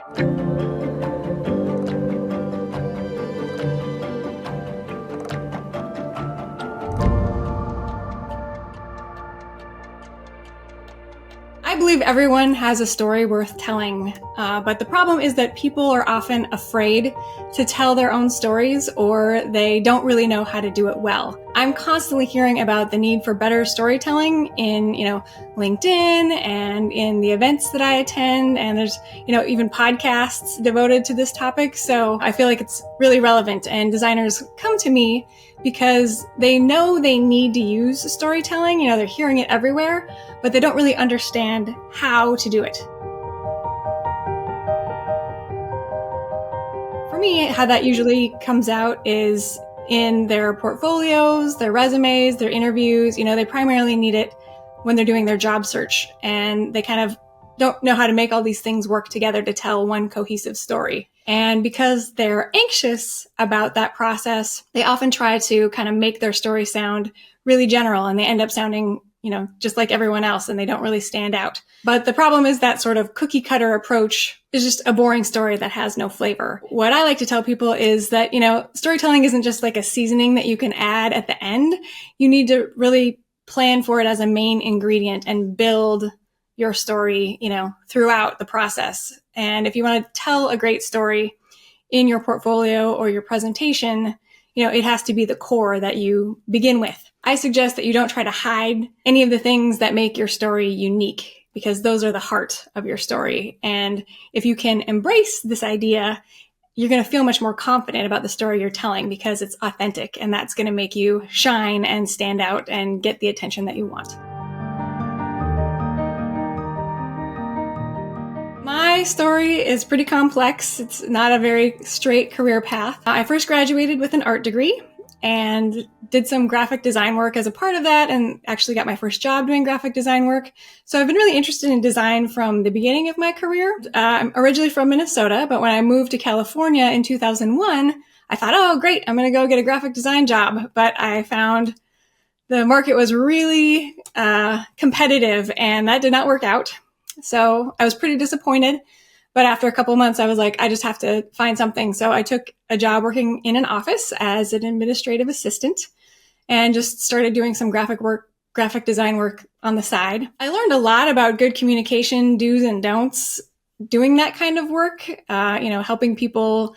I believe everyone has a story worth telling, but the problem is that people are often afraid to tell their own stories, or they don't really know how to do it well. I'm constantly hearing about the need for better storytelling in, LinkedIn and in the events that I attend, and there's, even podcasts devoted to this topic. So I feel like it's really relevant, and designers come to me because they know they need to use storytelling. They're hearing it everywhere, but they don't really understand how to do it. For me, how that usually comes out is in their portfolios, their resumes, their interviews. They primarily need it when they're doing their job search, and they kind of don't know how to make all these things work together to tell one cohesive story. And because they're anxious about that process, they often try to kind of make their story sound really general, and they end up sounding just like everyone else, and they don't really stand out. But the problem is that sort of cookie cutter approach is just a boring story that has no flavor. What I like to tell people is that, storytelling isn't just like a seasoning that you can add at the end. You need to really plan for it as a main ingredient and build your story, throughout the process. And if you want to tell a great story in your portfolio or your presentation, it has to be the core that you begin with. I suggest that you don't try to hide any of the things that make your story unique, because those are the heart of your story. And if you can embrace this idea, you're going to feel much more confident about the story you're telling because it's authentic, and that's going to make you shine and stand out and get the attention that you want. My story is pretty complex. It's not a very straight career path. I first graduated with an art degree and did some graphic design work as a part of that, and actually got my first job doing graphic design work. So I've been really interested in design from the beginning of my career. I'm originally from Minnesota, but when I moved to California in 2001, I thought, oh, great, I'm going to go get a graphic design job. But I found the market was really competitive, and that did not work out. So I was pretty disappointed. But after a couple of months, I was like, I just have to find something. So I took a job working in an office as an administrative assistant and just started doing some graphic design work on the side. I learned a lot about good communication, do's and don'ts, doing that kind of work, helping people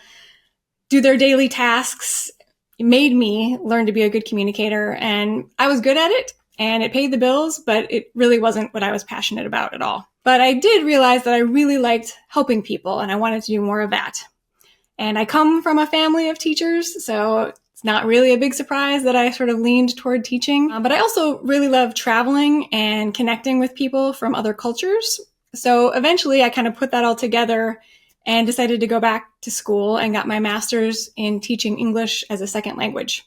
do their daily tasks. It made me learn to be a good communicator, and I was good at it, and it paid the bills, but it really wasn't what I was passionate about at all. But I did realize that I really liked helping people, and I wanted to do more of that. And I come from a family of teachers, so it's not really a big surprise that I sort of leaned toward teaching. But I also really love traveling and connecting with people from other cultures. So eventually I kind of put that all together and decided to go back to school and got my master's in teaching English as a second language.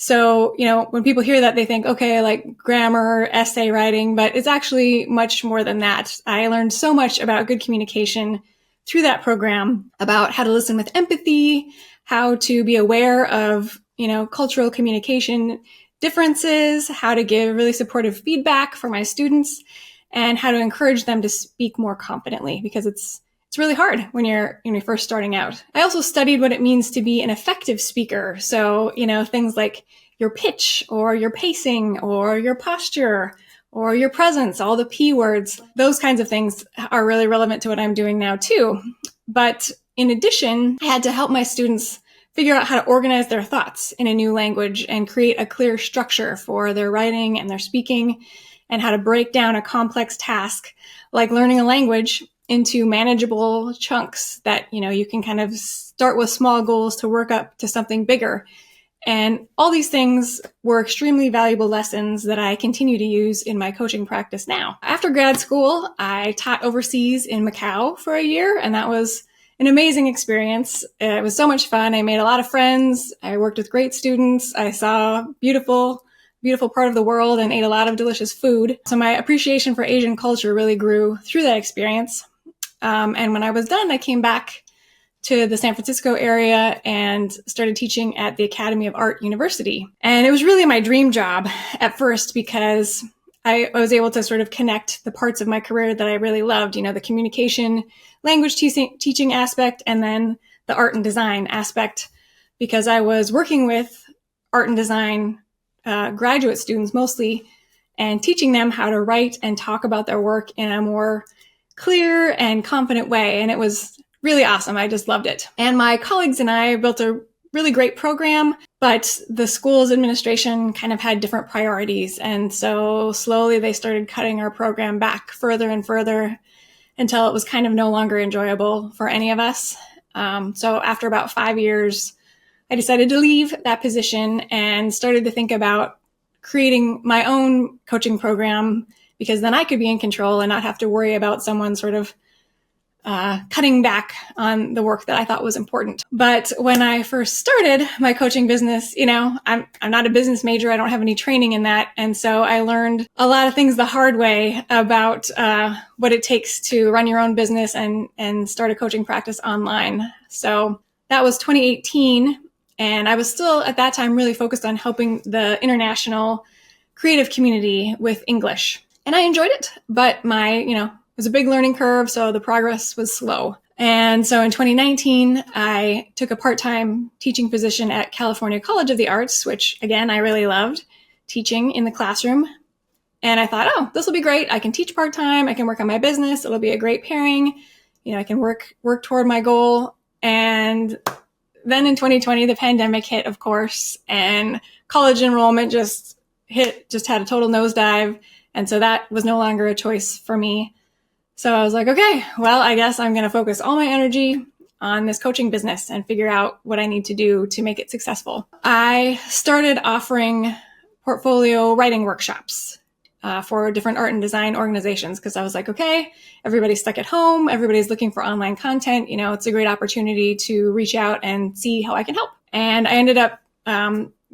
So, when people hear that, they think, okay, like grammar, essay writing, but it's actually much more than that. I learned so much about good communication through that program, about how to listen with empathy, how to be aware of, cultural communication differences, how to give really supportive feedback for my students, and how to encourage them to speak more confidently, because it's really hard when you're first starting out. I also studied what it means to be an effective speaker. So, things like your pitch or your pacing or your posture or your presence, all the P words, those kinds of things are really relevant to what I'm doing now too. But in addition, I had to help my students figure out how to organize their thoughts in a new language and create a clear structure for their writing and their speaking, and how to break down a complex task like learning a language into manageable chunks that, you can kind of start with small goals to work up to something bigger. And all these things were extremely valuable lessons that I continue to use in my coaching practice now. After grad school, I taught overseas in Macau for a year, and that was an amazing experience. It was so much fun. I made a lot of friends. I worked with great students. I saw beautiful part of the world and ate a lot of delicious food. So my appreciation for Asian culture really grew through that experience. And when I was done, I came back to the San Francisco area and started teaching at the Academy of Art University. And it was really my dream job at first, because I was able to sort of connect the parts of my career that I really loved, the communication, language teaching aspect, and then the art and design aspect, because I was working with art and design graduate students mostly, and teaching them how to write and talk about their work in a more clear and confident way. And it was really awesome. I just loved it. And my colleagues and I built a really great program, but the school's administration kind of had different priorities. And so slowly they started cutting our program back further and further until it was kind of no longer enjoyable for any of us. So after about 5 years, I decided to leave that position and started to think about creating my own coaching program, because then I could be in control and not have to worry about someone sort of cutting back on the work that I thought was important. But when I first started my coaching business, I'm not a business major. I don't have any training in that. And so I learned a lot of things the hard way about what it takes to run your own business and start a coaching practice online. So that was 2018. And I was still at that time really focused on helping the international creative community with English. And I enjoyed it, but it was a big learning curve, so the progress was slow. And so in 2019, I took a part-time teaching position at California College of the Arts, which again, I really loved, teaching in the classroom. And I thought, this will be great. I can teach part-time. I can work on my business. It'll be a great pairing. I can work toward my goal. And then in 2020, the pandemic hit, of course, and college enrollment just had a total nosedive. And so that was no longer a choice for me. So I was like, okay, well, I guess I'm going to focus all my energy on this coaching business and figure out what I need to do to make it successful. I started offering portfolio writing workshops for different art and design organizations, because I was like, okay, everybody's stuck at home. Everybody's looking for online content. It's a great opportunity to reach out and see how I can help. And I ended up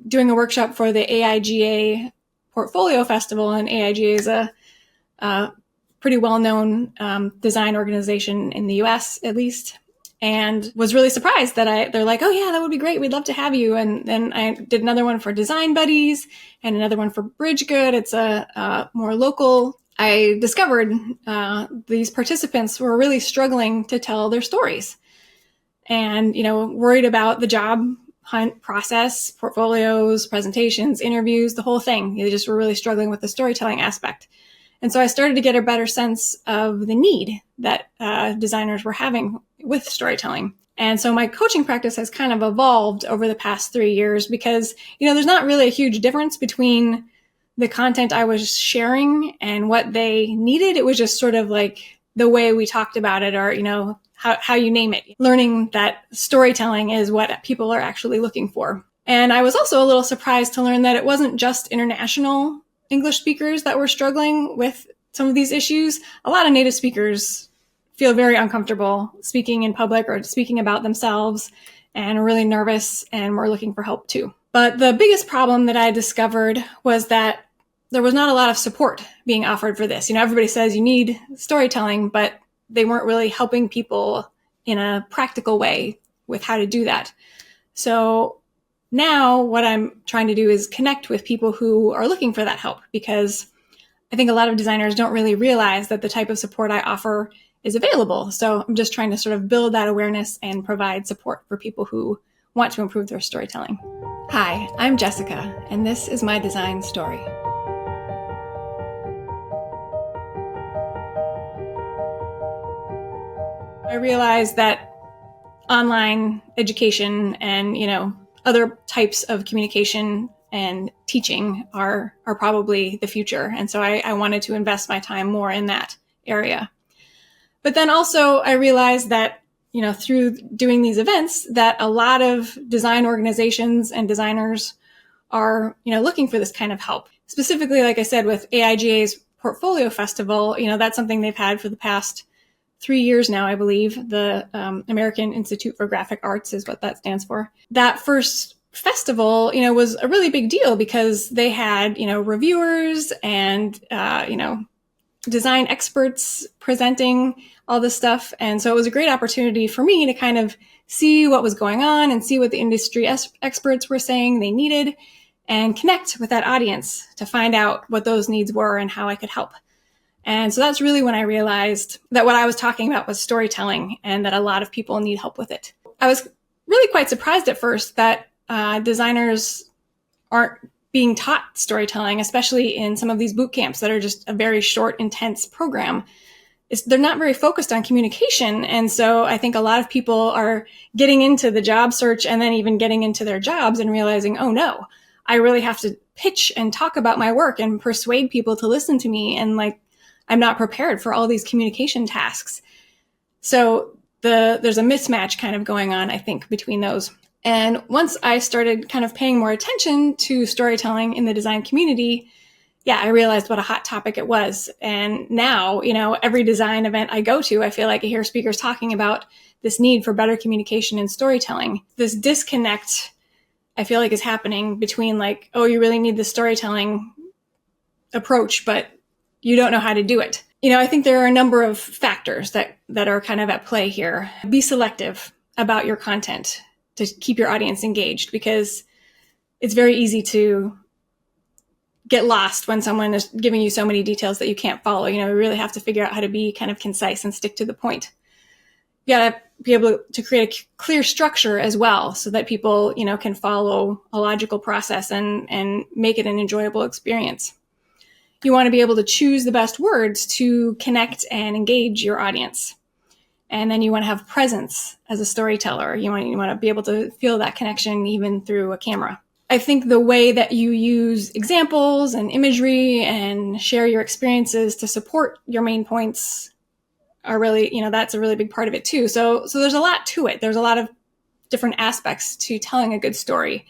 doing a workshop for the AIGA Portfolio Festival, and AIGA is a pretty well-known design organization in the US, at least, and was really surprised that they're like, oh yeah, that would be great. We'd love to have you. And then I did another one for Design Buddies and another one for Bridgegood. It's a more local. I discovered these participants were really struggling to tell their stories and, worried about the job hunt process, portfolios, presentations, interviews, the whole thing. They just were really struggling with the storytelling aspect. And so I started to get a better sense of the need that designers were having with storytelling. And so my coaching practice has kind of evolved over the past 3 years because, there's not really a huge difference between the content I was sharing and what they needed. It was just sort of like the way we talked about it, or, how you name it. Learning that storytelling is what people are actually looking for. And I was also a little surprised to learn that it wasn't just international English speakers that were struggling with some of these issues. A lot of native speakers feel very uncomfortable speaking in public or speaking about themselves and are really nervous and were looking for help too. But the biggest problem that I discovered was that there was not a lot of support being offered for this. Everybody says you need storytelling, but they weren't really helping people in a practical way with how to do that. So now what I'm trying to do is connect with people who are looking for that help, because I think a lot of designers don't really realize that the type of support I offer is available. So I'm just trying to sort of build that awareness and provide support for people who want to improve their storytelling. Hi, I'm Jessica, and this is my design story. I realized that online education and, other types of communication and teaching are probably the future. And so I wanted to invest my time more in that area. But then also I realized that, through doing these events, that a lot of design organizations and designers are, looking for this kind of help. Specifically, like I said, with AIGA's Portfolio Festival, that's something they've had for the past 3 years now, I believe. The American Institute for Graphic Arts is what that stands for. That first festival, was a really big deal because they had, reviewers and, design experts presenting all this stuff. And so it was a great opportunity for me to kind of see what was going on and see what the industry experts were saying they needed, and connect with that audience to find out what those needs were and how I could help. And so that's really when I realized that what I was talking about was storytelling and that a lot of people need help with it. I was really quite surprised at first that designers aren't being taught storytelling, especially in some of these boot camps that are just a very short, intense program. They're not very focused on communication. And so I think a lot of people are getting into the job search and then even getting into their jobs and realizing, oh no, I really have to pitch and talk about my work and persuade people to listen to me. And I'm not prepared for all these communication tasks. So there's a mismatch kind of going on, I think, between those. And once I started kind of paying more attention to storytelling in the design community, I realized what a hot topic it was. And now, every design event I go to, I feel like I hear speakers talking about this need for better communication and storytelling. This disconnect, I feel like, is happening between oh, you really need the storytelling approach, but you don't know how to do it. I think there are a number of factors that are kind of at play here. Be selective about your content to keep your audience engaged, because it's very easy to get lost when someone is giving you so many details that you can't follow. You really have to figure out how to be kind of concise and stick to the point. You got to be able to create a clear structure as well so that people, can follow a logical process and make it an enjoyable experience. You want to be able to choose the best words to connect and engage your audience. And then you want to have presence as a storyteller. You want to be able to feel that connection even through a camera. I think the way that you use examples and imagery and share your experiences to support your main points are really, that's a really big part of it too. So there's a lot to it. There's a lot of different aspects to telling a good story.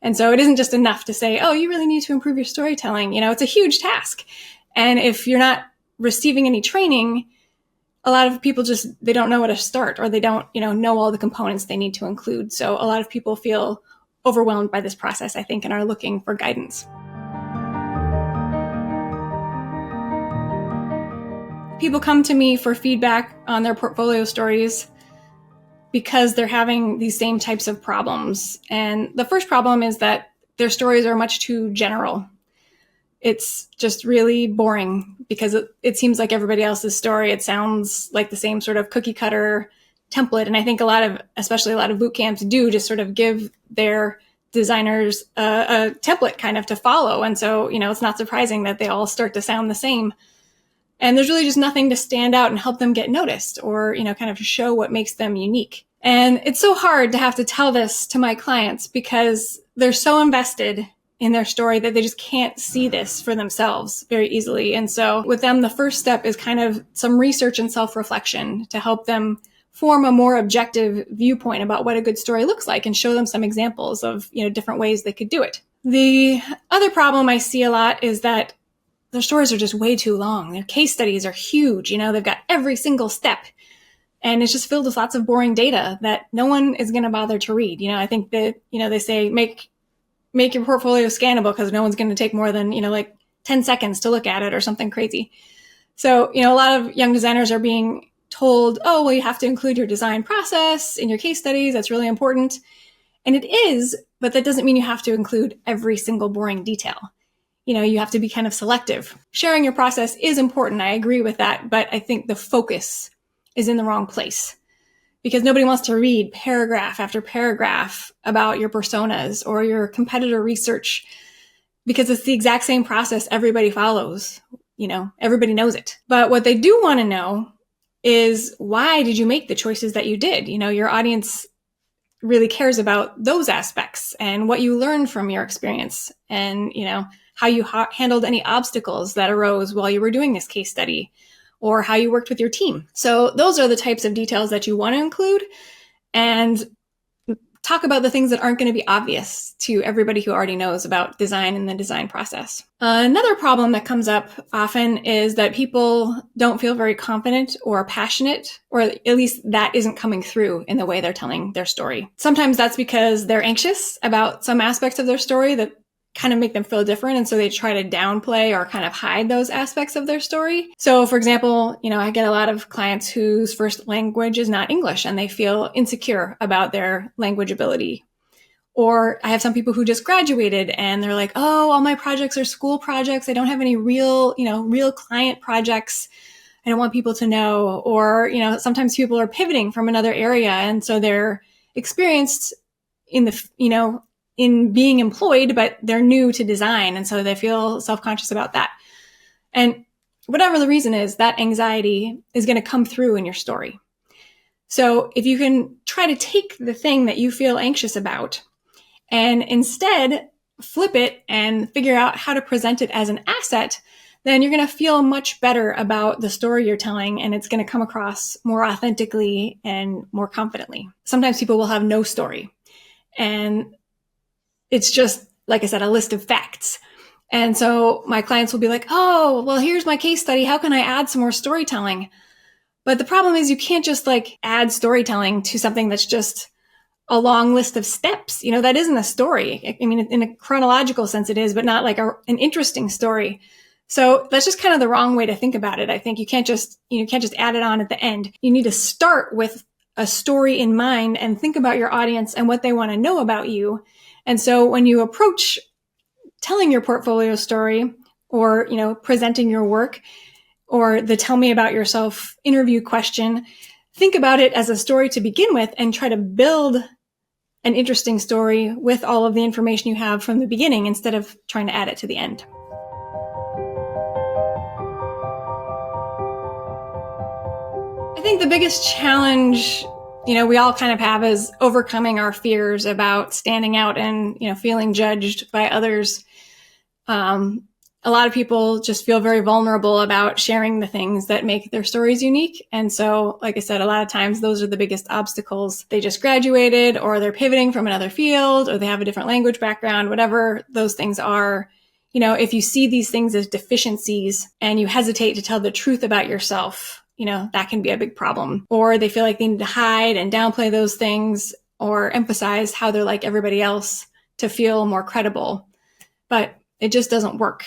And so it isn't just enough to say, oh, you really need to improve your storytelling. It's a huge task. And if you're not receiving any training, a lot of people they don't know where to start, or they don't, know all the components they need to include. So a lot of people feel overwhelmed by this process, I think, and are looking for guidance. People come to me for feedback on their portfolio stories because they're having these same types of problems. And the first problem is that their stories are much too general. It's just really boring because it seems like everybody else's story. It sounds like the same sort of cookie cutter template. And I think especially a lot of boot camps do just sort of give their designers a template kind of to follow. And so, it's not surprising that they all start to sound the same. And there's really just nothing to stand out and help them get noticed or, kind of show what makes them unique. And it's so hard to have to tell this to my clients because they're so invested in their story that they just can't see this for themselves very easily. And so with them, the first step is kind of some research and self-reflection to help them form a more objective viewpoint about what a good story looks like and show them some examples of, different ways they could do it. The other problem I see a lot is that their stories are just way too long. Their case studies are huge. They've got every single step and it's just filled with lots of boring data that no one is going to bother to read. I think that, they say make your portfolio scannable because no one's going to take more than, 10 seconds to look at it or something crazy. So, a lot of young designers are being told, oh, well, you have to include your design process in your case studies. That's really important. And it is, but that doesn't mean you have to include every single boring detail. You have to be kind of selective. Sharing your process is important. I agree with that. But I think the focus is in the wrong place because nobody wants to read paragraph after paragraph about your personas or your competitor research because it's the exact same process everybody follows. Everybody knows it. But what they do want to know is why did you make the choices that you did? Your audience really cares about those aspects and what you learned from your experience and, how you handled any obstacles that arose while you were doing this case study or how you worked with your team. So those are the types of details that you want to include and talk about the things that aren't going to be obvious to everybody who already knows about design and the design process. Another problem that comes up often is that people don't feel very confident or passionate, or at least that isn't coming through in the way they're telling their story. Sometimes that's because they're anxious about some aspects of their story that kind of make them feel different. And so they try to downplay or kind of hide those aspects of their story. So for example, I get a lot of clients whose first language is not English and they feel insecure about their language ability. Or I have some people who just graduated and they're like, oh, all my projects are school projects. I don't have any real client projects. I don't want people to know. Or, sometimes people are pivoting from another area. And so they're experienced in in being employed, but they're new to design. And so they feel self-conscious about that. And whatever the reason is, that anxiety is going to come through in your story. So if you can try to take the thing that you feel anxious about and instead flip it and figure out how to present it as an asset, then you're going to feel much better about the story you're telling, and it's going to come across more authentically and more confidently. Sometimes people will have no story, and it's just, like I said, a list of facts. And so my clients will be like, oh, well, here's my case study. How can I add some more storytelling? But the problem is you can't just add storytelling to something that's just a long list of steps. That isn't a story. I mean, in a chronological sense it is, but not an interesting story. So that's just kind of the wrong way to think about it. I think you can't just add it on at the end. You need to start with a story in mind and think about your audience and what they want to know about you. And so when you approach telling your portfolio story or, presenting your work or the tell me about yourself interview question, think about it as a story to begin with and try to build an interesting story with all of the information you have from the beginning instead of trying to add it to the end. I think the biggest challenge, we all kind of have is overcoming our fears about standing out and, feeling judged by others. A lot of people just feel very vulnerable about sharing the things that make their stories unique. And so, like I said, a lot of times those are the biggest obstacles. They just graduated, or they're pivoting from another field, or they have a different language background, whatever those things are. If you see these things as deficiencies and you hesitate to tell the truth about yourself, that can be a big problem. Or they feel like they need to hide and downplay those things or emphasize how they're like everybody else to feel more credible. But it just doesn't work.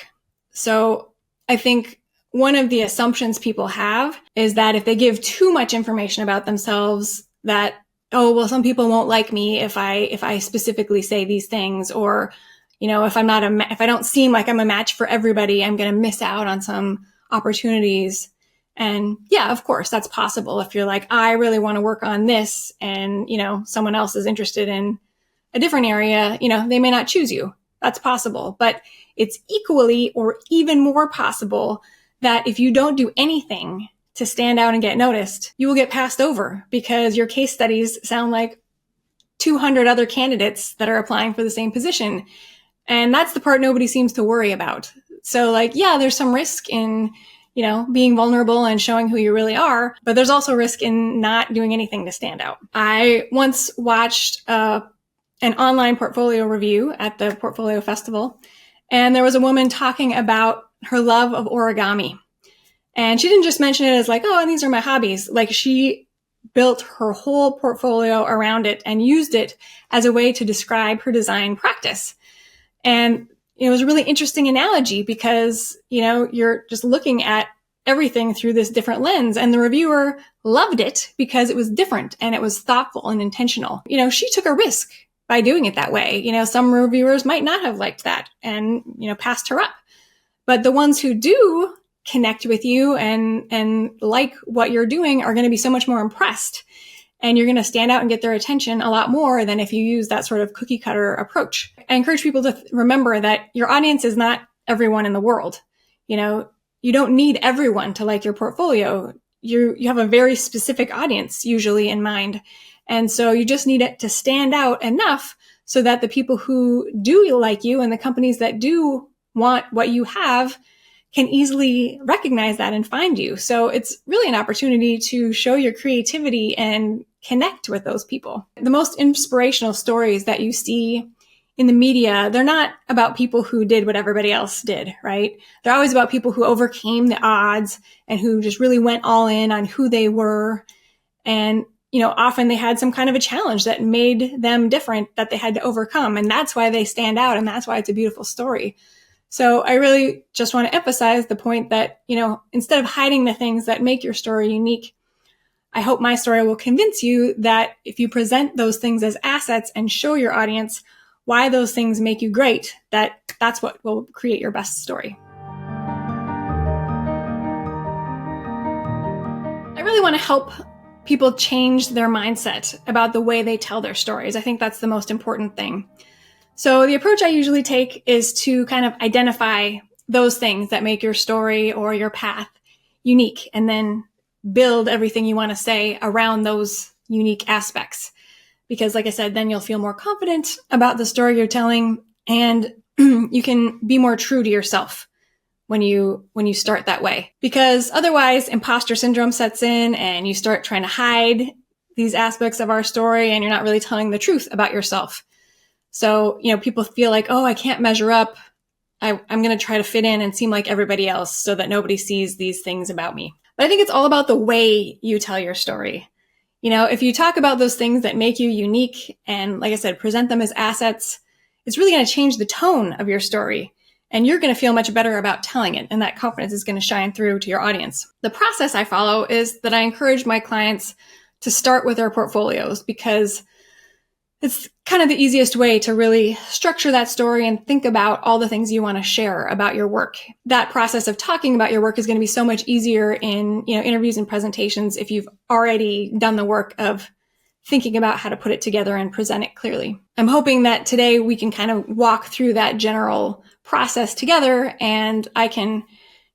So I think one of the assumptions people have is that if they give too much information about themselves, that, oh, well, some people won't like me if I specifically say these things, or, if I don't seem like I'm a match for everybody, I'm going to miss out on some opportunities. And yeah, of course, that's possible. If you're like, I really want to work on this, and, someone else is interested in a different area, they may not choose you. That's possible. But it's equally or even more possible that if you don't do anything to stand out and get noticed, you will get passed over because your case studies sound like 200 other candidates that are applying for the same position. And that's the part nobody seems to worry about. So yeah, there's some risk in, being vulnerable and showing who you really are, but there's also risk in not doing anything to stand out. I once watched an online portfolio review at the Portfolio Festival, and there was a woman talking about her love of origami. And she didn't just mention it as oh, and these are my hobbies. She built her whole portfolio around it and used it as a way to describe her design practice. And it was a really interesting analogy because, you're just looking at everything through this different lens, and the reviewer loved it because it was different and it was thoughtful and intentional. She took a risk by doing it that way. Some reviewers might not have liked that and, passed her up. But the ones who do connect with you and like what you're doing are going to be so much more impressed. And you're going to stand out and get their attention a lot more than if you use that sort of cookie cutter approach. I encourage people to remember that your audience is not everyone in the world. You don't need everyone to like your portfolio. You have a very specific audience usually in mind. And so you just need it to stand out enough so that the people who do like you and the companies that do want what you have can easily recognize that and find you. So it's really an opportunity to show your creativity and connect with those people. The most inspirational stories that you see in the media, they're not about people who did what everybody else did, right? They're always about people who overcame the odds and who just really went all in on who they were. And often they had some kind of a challenge that made them different that they had to overcome. And that's why they stand out. And that's why it's a beautiful story. So I really just want to emphasize the point that, instead of hiding the things that make your story unique, I hope my story will convince you that if you present those things as assets and show your audience why those things make you great, that's what will create your best story. I really want to help people change their mindset about the way they tell their stories. I think that's the most important thing. So the approach I usually take is to kind of identify those things that make your story or your path unique, and then build everything you want to say around those unique aspects. Because like I said, then you'll feel more confident about the story you're telling, and you can be more true to yourself when you start that way. Because otherwise imposter syndrome sets in and you start trying to hide these aspects of our story, and you're not really telling the truth about yourself. So, people feel like, oh, I can't measure up. I'm going to try to fit in and seem like everybody else so that nobody sees these things about me. But I think it's all about the way you tell your story. If you talk about those things that make you unique and, like I said, present them as assets, it's really going to change the tone of your story. And you're going to feel much better about telling it. And that confidence is going to shine through to your audience. The process I follow is that I encourage my clients to start with their portfolios, because it's kind of the easiest way to really structure that story and think about all the things you want to share about your work. That process of talking about your work is going to be so much easier in, interviews and presentations if you've already done the work of thinking about how to put it together and present it clearly. I'm hoping that today we can kind of walk through that general process together, and I can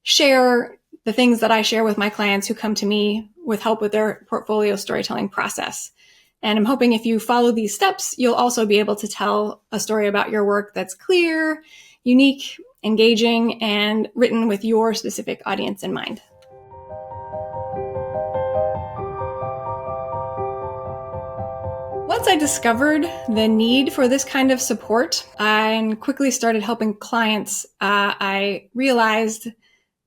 share the things that I share with my clients who come to me with help with their portfolio storytelling process. And I'm hoping if you follow these steps, you'll also be able to tell a story about your work that's clear, unique, engaging, and written with your specific audience in mind. Once I discovered the need for this kind of support and quickly started helping clients, I realized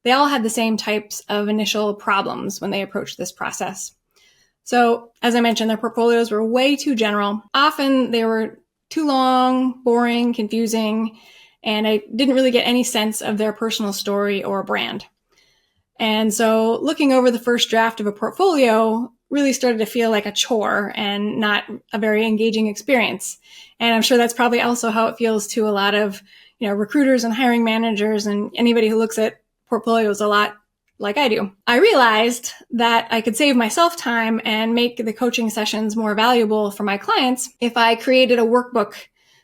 they all had the same types of initial problems when they approached this process. So, as I mentioned, their portfolios were way too general. Often they were too long, boring, confusing, and I didn't really get any sense of their personal story or brand. And so looking over the first draft of a portfolio really started to feel like a chore and not a very engaging experience. And I'm sure that's probably also how it feels to a lot of, recruiters and hiring managers and anybody who looks at portfolios a lot like I do. I realized that I could save myself time and make the coaching sessions more valuable for my clients if I created a workbook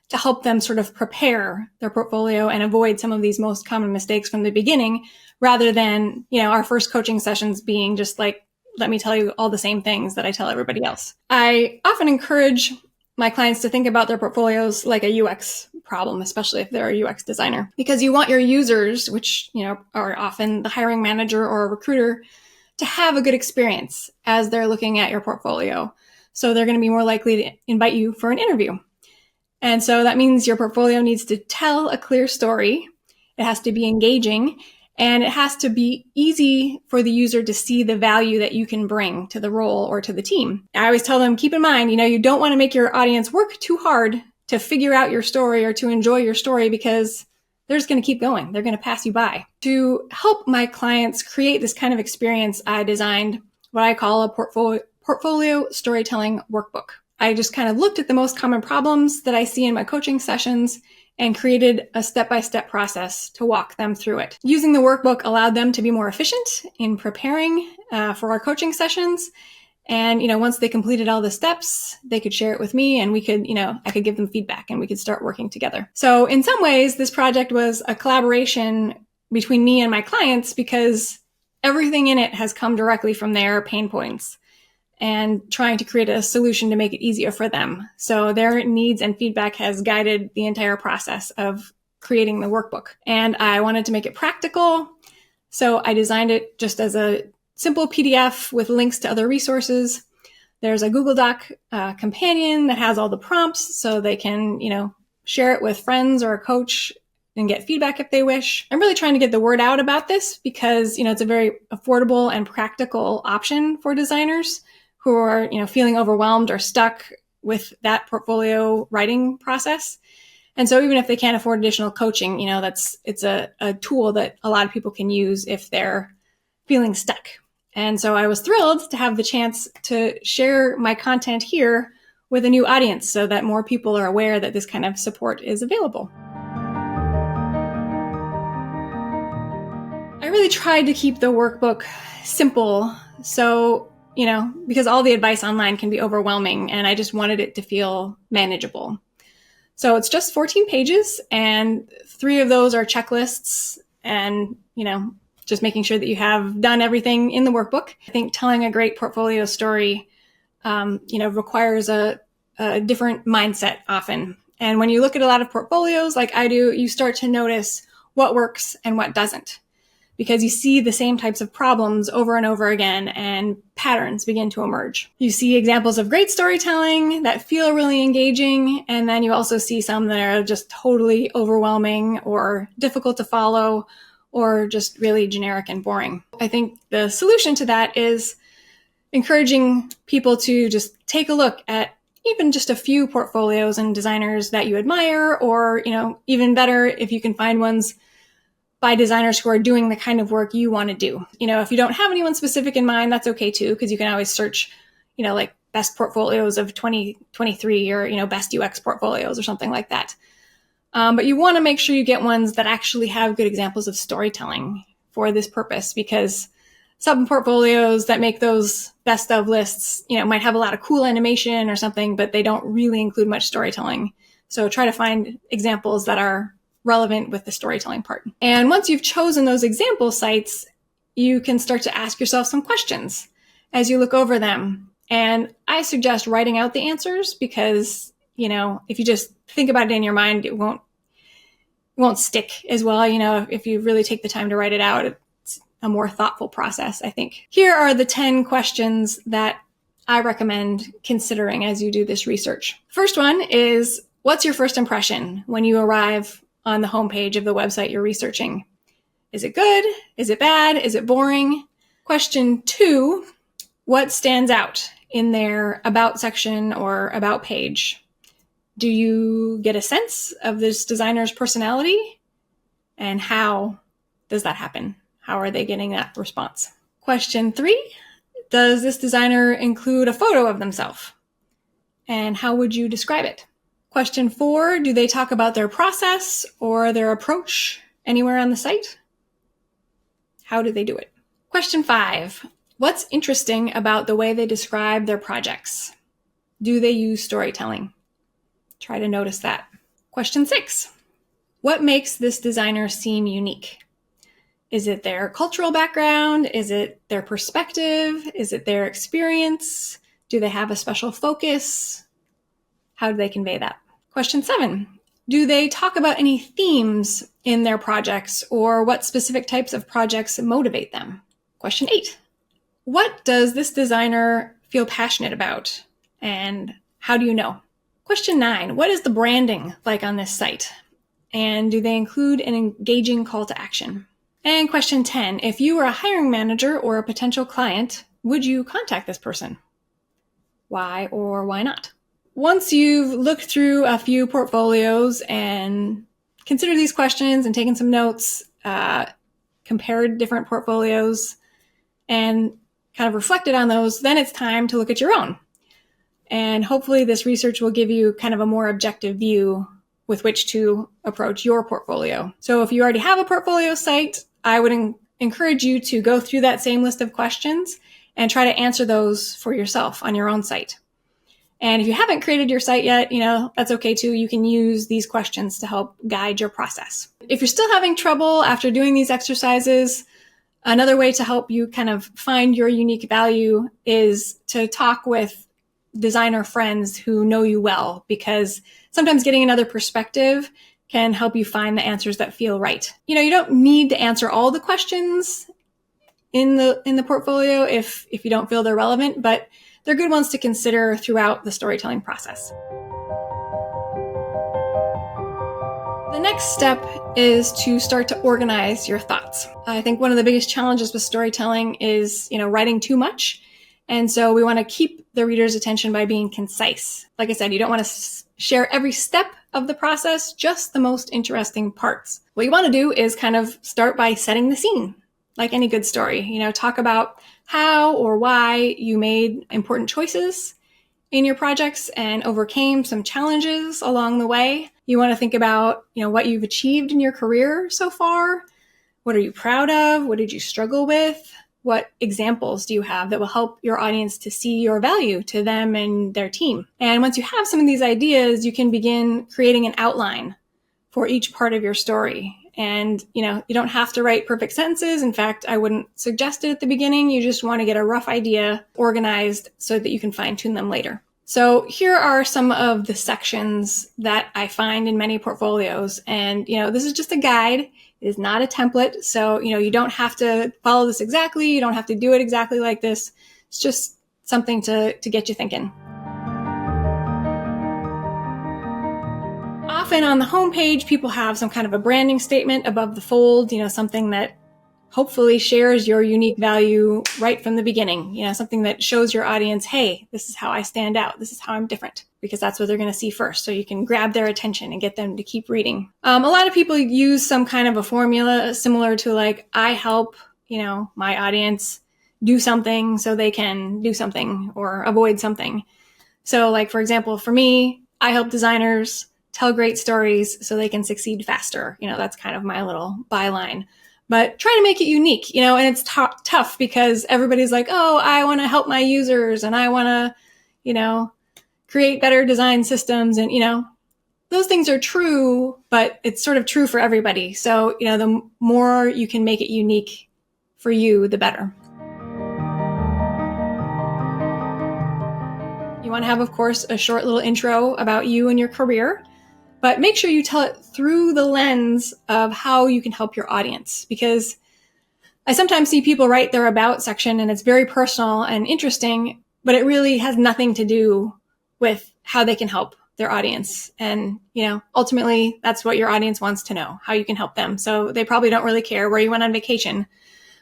to help them sort of prepare their portfolio and avoid some of these most common mistakes from the beginning, rather than, our first coaching sessions being just like, let me tell you all the same things that I tell everybody else. I often encourage my clients to think about their portfolios like a UX problem, especially if they're a UX designer, because you want your users, which, are often the hiring manager or a recruiter, to have a good experience as they're looking at your portfolio. So they're going to be more likely to invite you for an interview. And so that means your portfolio needs to tell a clear story. It has to be engaging, and it has to be easy for the user to see the value that you can bring to the role or to the team. I always tell them, keep in mind, you don't want to make your audience work too hard to figure out your story or to enjoy your story, because they're just going to keep going. They're going to pass you by. To help my clients create this kind of experience, I designed what I call a portfolio storytelling workbook. I just kind of looked at the most common problems that I see in my coaching sessions and created a step-by-step process to walk them through it. Using the workbook allowed them to be more efficient in preparing for our coaching sessions. And, once they completed all the steps, they could share it with me, and we could, I could give them feedback and we could start working together. So in some ways, this project was a collaboration between me and my clients, because everything in it has come directly from their pain points and trying to create a solution to make it easier for them. So their needs and feedback has guided the entire process of creating the workbook. And I wanted to make it practical, so I designed it just as a simple PDF with links to other resources. There's a Google Doc companion that has all the prompts, so they can, share it with friends or a coach and get feedback if they wish. I'm really trying to get the word out about this because, it's a very affordable and practical option for designers who are, feeling overwhelmed or stuck with that portfolio writing process. And so even if they can't afford additional coaching, it's a tool that a lot of people can use if they're feeling stuck. And so I was thrilled to have the chance to share my content here with a new audience so that more people are aware that this kind of support is available. I really tried to keep the workbook simple, so, because all the advice online can be overwhelming, and I just wanted it to feel manageable. So it's just 14 pages, and 3 of those are checklists and, just making sure that you have done everything in the workbook. I think telling a great portfolio story, requires a different mindset often. And when you look at a lot of portfolios like I do, you start to notice what works and what doesn't, because you see the same types of problems over and over again, and patterns begin to emerge. You see examples of great storytelling that feel really engaging, and then you also see some that are just totally overwhelming or difficult to follow, or just really generic and boring. I think the solution to that is encouraging people to just take a look at even just a few portfolios and designers that you admire, or, even better, if you can find ones by designers who are doing the kind of work you want to do. If you don't have anyone specific in mind, that's okay too, because you can always search, like best portfolios of 2023 or, best UX portfolios or something like that. But you want to make sure you get ones that actually have good examples of storytelling for this purpose, because some portfolios that make those best of lists, might have a lot of cool animation or something, but they don't really include much storytelling. So try to find examples that are relevant with the storytelling part. And once you've chosen those example sites, you can start to ask yourself some questions as you look over them. And I suggest writing out the answers, because, if you just think about it in your mind, it won't stick as well. If you really take the time to write it out, it's a more thoughtful process, I think. Here are the 10 questions that I recommend considering as you do this research. First one is, what's your first impression when you arrive on the homepage of the website you're researching? Is it good? Is it bad? Is it boring? Question 2, what stands out in their About section or About page? Do you get a sense of this designer's personality? And how does that happen? How are they getting that response? Question 3, does this designer include a photo of themselves? And how would you describe it? Question 4, do they talk about their process or their approach anywhere on the site? How do they do it? Question 5, what's interesting about the way they describe their projects? Do they use storytelling? Try to notice that. Question 6, what makes this designer seem unique? Is it their cultural background? Is it their perspective? Is it their experience? Do they have a special focus? How do they convey that? Question 7, do they talk about any themes in their projects, or what specific types of projects motivate them? Question 8, what does this designer feel passionate about, and how do you know? Question 9, what is the branding like on this site? And do they include an engaging call to action? And question 10, if you were a hiring manager or a potential client, would you contact this person? Why or why not? Once you've looked through a few portfolios and considered these questions and taken some notes, compared different portfolios and kind of reflected on those, then it's time to look at your own. And hopefully this research will give you kind of a more objective view with which to approach your portfolio. So if you already have a portfolio site, I would encourage you to go through that same list of questions and try to answer those for yourself on your own site. And if you haven't created your site yet, that's okay too. You can use these questions to help guide your process. If you're still having trouble after doing these exercises, another way to help you kind of find your unique value is to talk with designer friends who know you well, because sometimes getting another perspective can help you find the answers that feel right. You don't need to answer all the questions in the portfolio if you don't feel they're relevant, but they're good ones to consider throughout the storytelling process. The next step is to start to organize your thoughts. I think one of the biggest challenges with storytelling is, writing too much. And so we want to keep the reader's attention by being concise. Like I said, you don't want to share every step of the process, just the most interesting parts. What you want to do is kind of start by setting the scene, like any good story. Talk about how or why you made important choices in your projects and overcame some challenges along the way. You want to think about, what you've achieved in your career so far. What are you proud of? What did you struggle with? What examples do you have that will help your audience to see your value to them and their team? And once you have some of these ideas, you can begin creating an outline for each part of your story. And, you don't have to write perfect sentences. In fact, I wouldn't suggest it at the beginning. You just want to get a rough idea organized so that you can fine tune them later. So here are some of the sections that I find in many portfolios. And, this is just a guide. It is not a template. So, you don't have to follow this exactly. You don't have to do it exactly like this. It's just something to get you thinking. Often on the homepage, people have some kind of a branding statement above the fold, something that hopefully shares your unique value right from the beginning, something that shows your audience, hey, this is how I stand out. This is how I'm different, because that's what they're going to see first. So you can grab their attention and get them to keep reading. A lot of people use some kind of a formula similar to like, I help, my audience do something so they can do something or avoid something. So like, for example, for me, I help designers tell great stories so they can succeed faster. That's kind of my little byline. But try to make it unique, and it's tough because everybody's like, oh, I want to help my users and I want to, create better design systems. And, those things are true, but it's sort of true for everybody. So, the more you can make it unique for you, the better. You want to have, of course, a short little intro about you and your career. But make sure you tell it through the lens of how you can help your audience, because I sometimes see people write their about section and it's very personal and interesting, but it really has nothing to do with how they can help their audience. And, ultimately that's what your audience wants to know, how you can help them. So they probably don't really care where you went on vacation.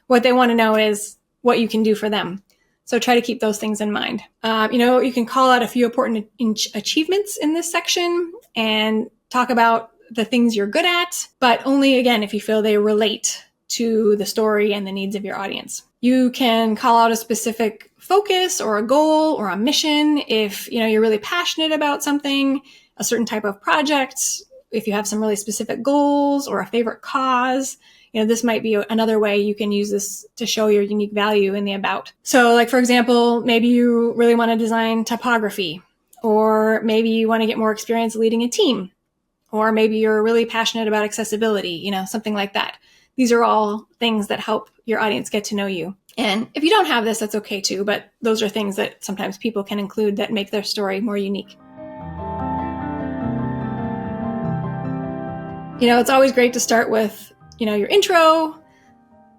What they want to know is what you can do for them. So try to keep those things in mind. You can call out a few important achievements in this section and talk about the things you're good at, but only, again, if you feel they relate to the story and the needs of your audience. You can call out a specific focus or a goal or a mission if, you're really passionate about something, a certain type of project, if you have some really specific goals or a favorite cause. This might be another way you can use this to show your unique value in the about. So like, for example, maybe you really want to design typography, or maybe you want to get more experience leading a team, or maybe you're really passionate about accessibility, something like that. These are all things that help your audience get to know you. And if you don't have this, that's okay too, but those are things that sometimes people can include that make their story more unique. It's always great to start with your intro,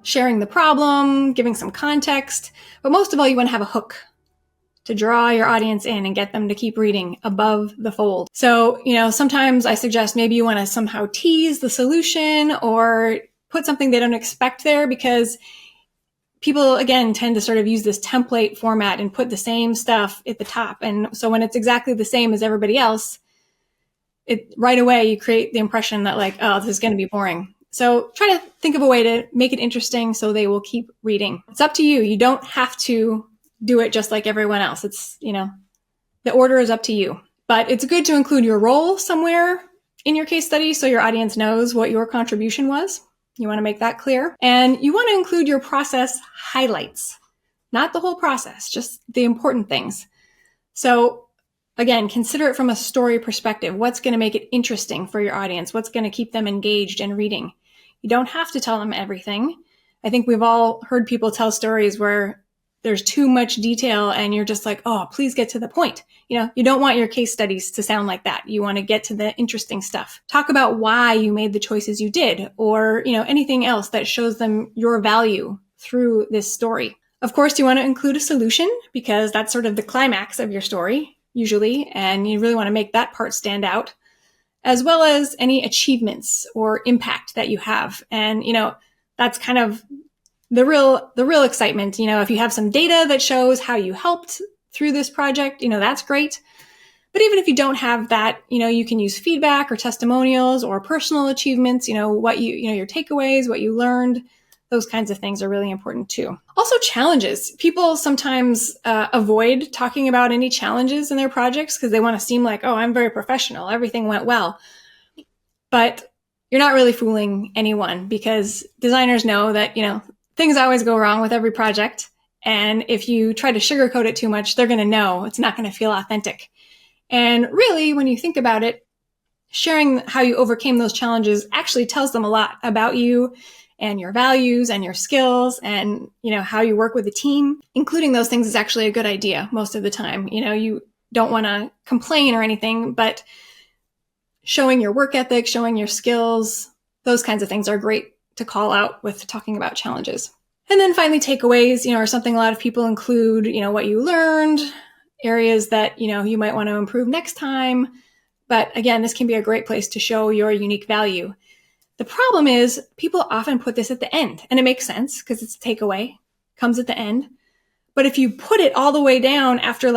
sharing the problem, giving some context, but most of all, you want to have a hook to draw your audience in and get them to keep reading above the fold. So, sometimes I suggest maybe you want to somehow tease the solution or put something they don't expect there, because people, again, tend to sort of use this template format and put the same stuff at the top. And so when it's exactly the same as everybody else, right away you create the impression that like, oh, this is going to be boring. So try to think of a way to make it interesting so they will keep reading. It's up to you. You don't have to do it just like everyone else. It's, the order is up to you. But it's good to include your role somewhere in your case study so your audience knows what your contribution was. You want to make that clear. And you want to include your process highlights, not the whole process, just the important things. So again, consider it from a story perspective. What's going to make it interesting for your audience? What's going to keep them engaged and reading? You don't have to tell them everything. I think we've all heard people tell stories where there's too much detail and you're just like, oh, please get to the point. You don't want your case studies to sound like that. You want to get to the interesting stuff. Talk about why you made the choices you did, or, anything else that shows them your value through this story. Of course, you want to include a solution because that's sort of the climax of your story usually, and you really want to make that part stand out, as well as any achievements or impact that you have. And, that's kind of the real excitement. If you have some data that shows how you helped through this project, that's great. But even if you don't have that, you can use feedback or testimonials or personal achievements, what your takeaways, what you learned. Those kinds of things are really important too. Also, challenges. People sometimes avoid talking about any challenges in their projects because they want to seem like, oh, I'm very professional, everything went well. But you're not really fooling anyone, because designers know that, things always go wrong with every project. And if you try to sugarcoat it too much, they're going to know it's not going to feel authentic. And really, when you think about it, sharing how you overcame those challenges actually tells them a lot about you and your values and your skills and, how you work with a team. Including those things is actually a good idea most of the time. You don't want to complain or anything, but showing your work ethic, showing your skills, those kinds of things are great to call out with talking about challenges. And then finally, takeaways, are something a lot of people include, what you learned, areas that, you might want to improve next time. But again, this can be a great place to show your unique value. The problem is people often put this at the end, and it makes sense because it's a takeaway, comes at the end. But if you put it all the way down after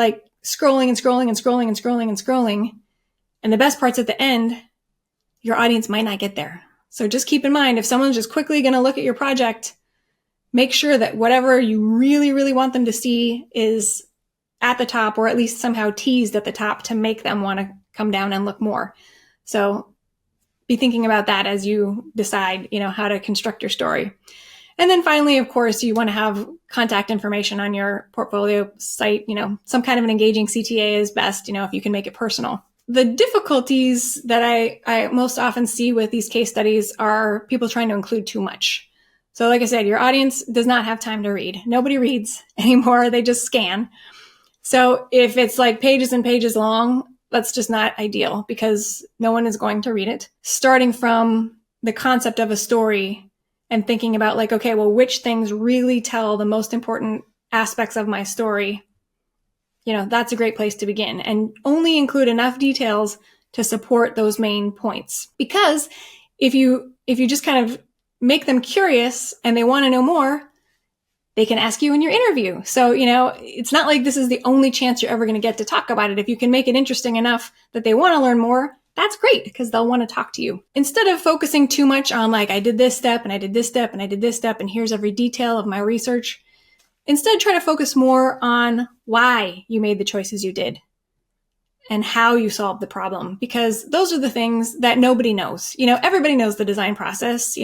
scrolling and scrolling and scrolling and scrolling and scrolling, and the best part's at the end, your audience might not get there. So just keep in mind, if someone's just quickly going to look at your project, make sure that whatever you really, really want them to see is at the top, or at least somehow teased at the top to make them want to come down and look more. So be thinking about that as you decide, how to construct your story. And then finally, of course, you want to have contact information on your portfolio site. Some kind of an engaging CTA is best, if you can make it personal. The difficulties that I most often see with these case studies are people trying to include too much. So like I said, your audience does not have time to read. Nobody reads anymore. They just scan. So if it's pages and pages long, that's just not ideal because no one is going to read it. Starting from the concept of a story and thinking about okay, well, which things really tell the most important aspects of my story? That's a great place to begin, and only include enough details to support those main points. Because if you just kind of make them curious and they want to know more, they can ask you in your interview. So, it's not like this is the only chance you're ever going to get to talk about it. If you can make it interesting enough that they want to learn more, that's great because they'll want to talk to you. Instead of focusing too much on I did this step and I did this step and I did this step and here's every detail of my research, instead try to focus more on why you made the choices you did and how you solved the problem, because those are the things that nobody knows. Everybody knows the design process.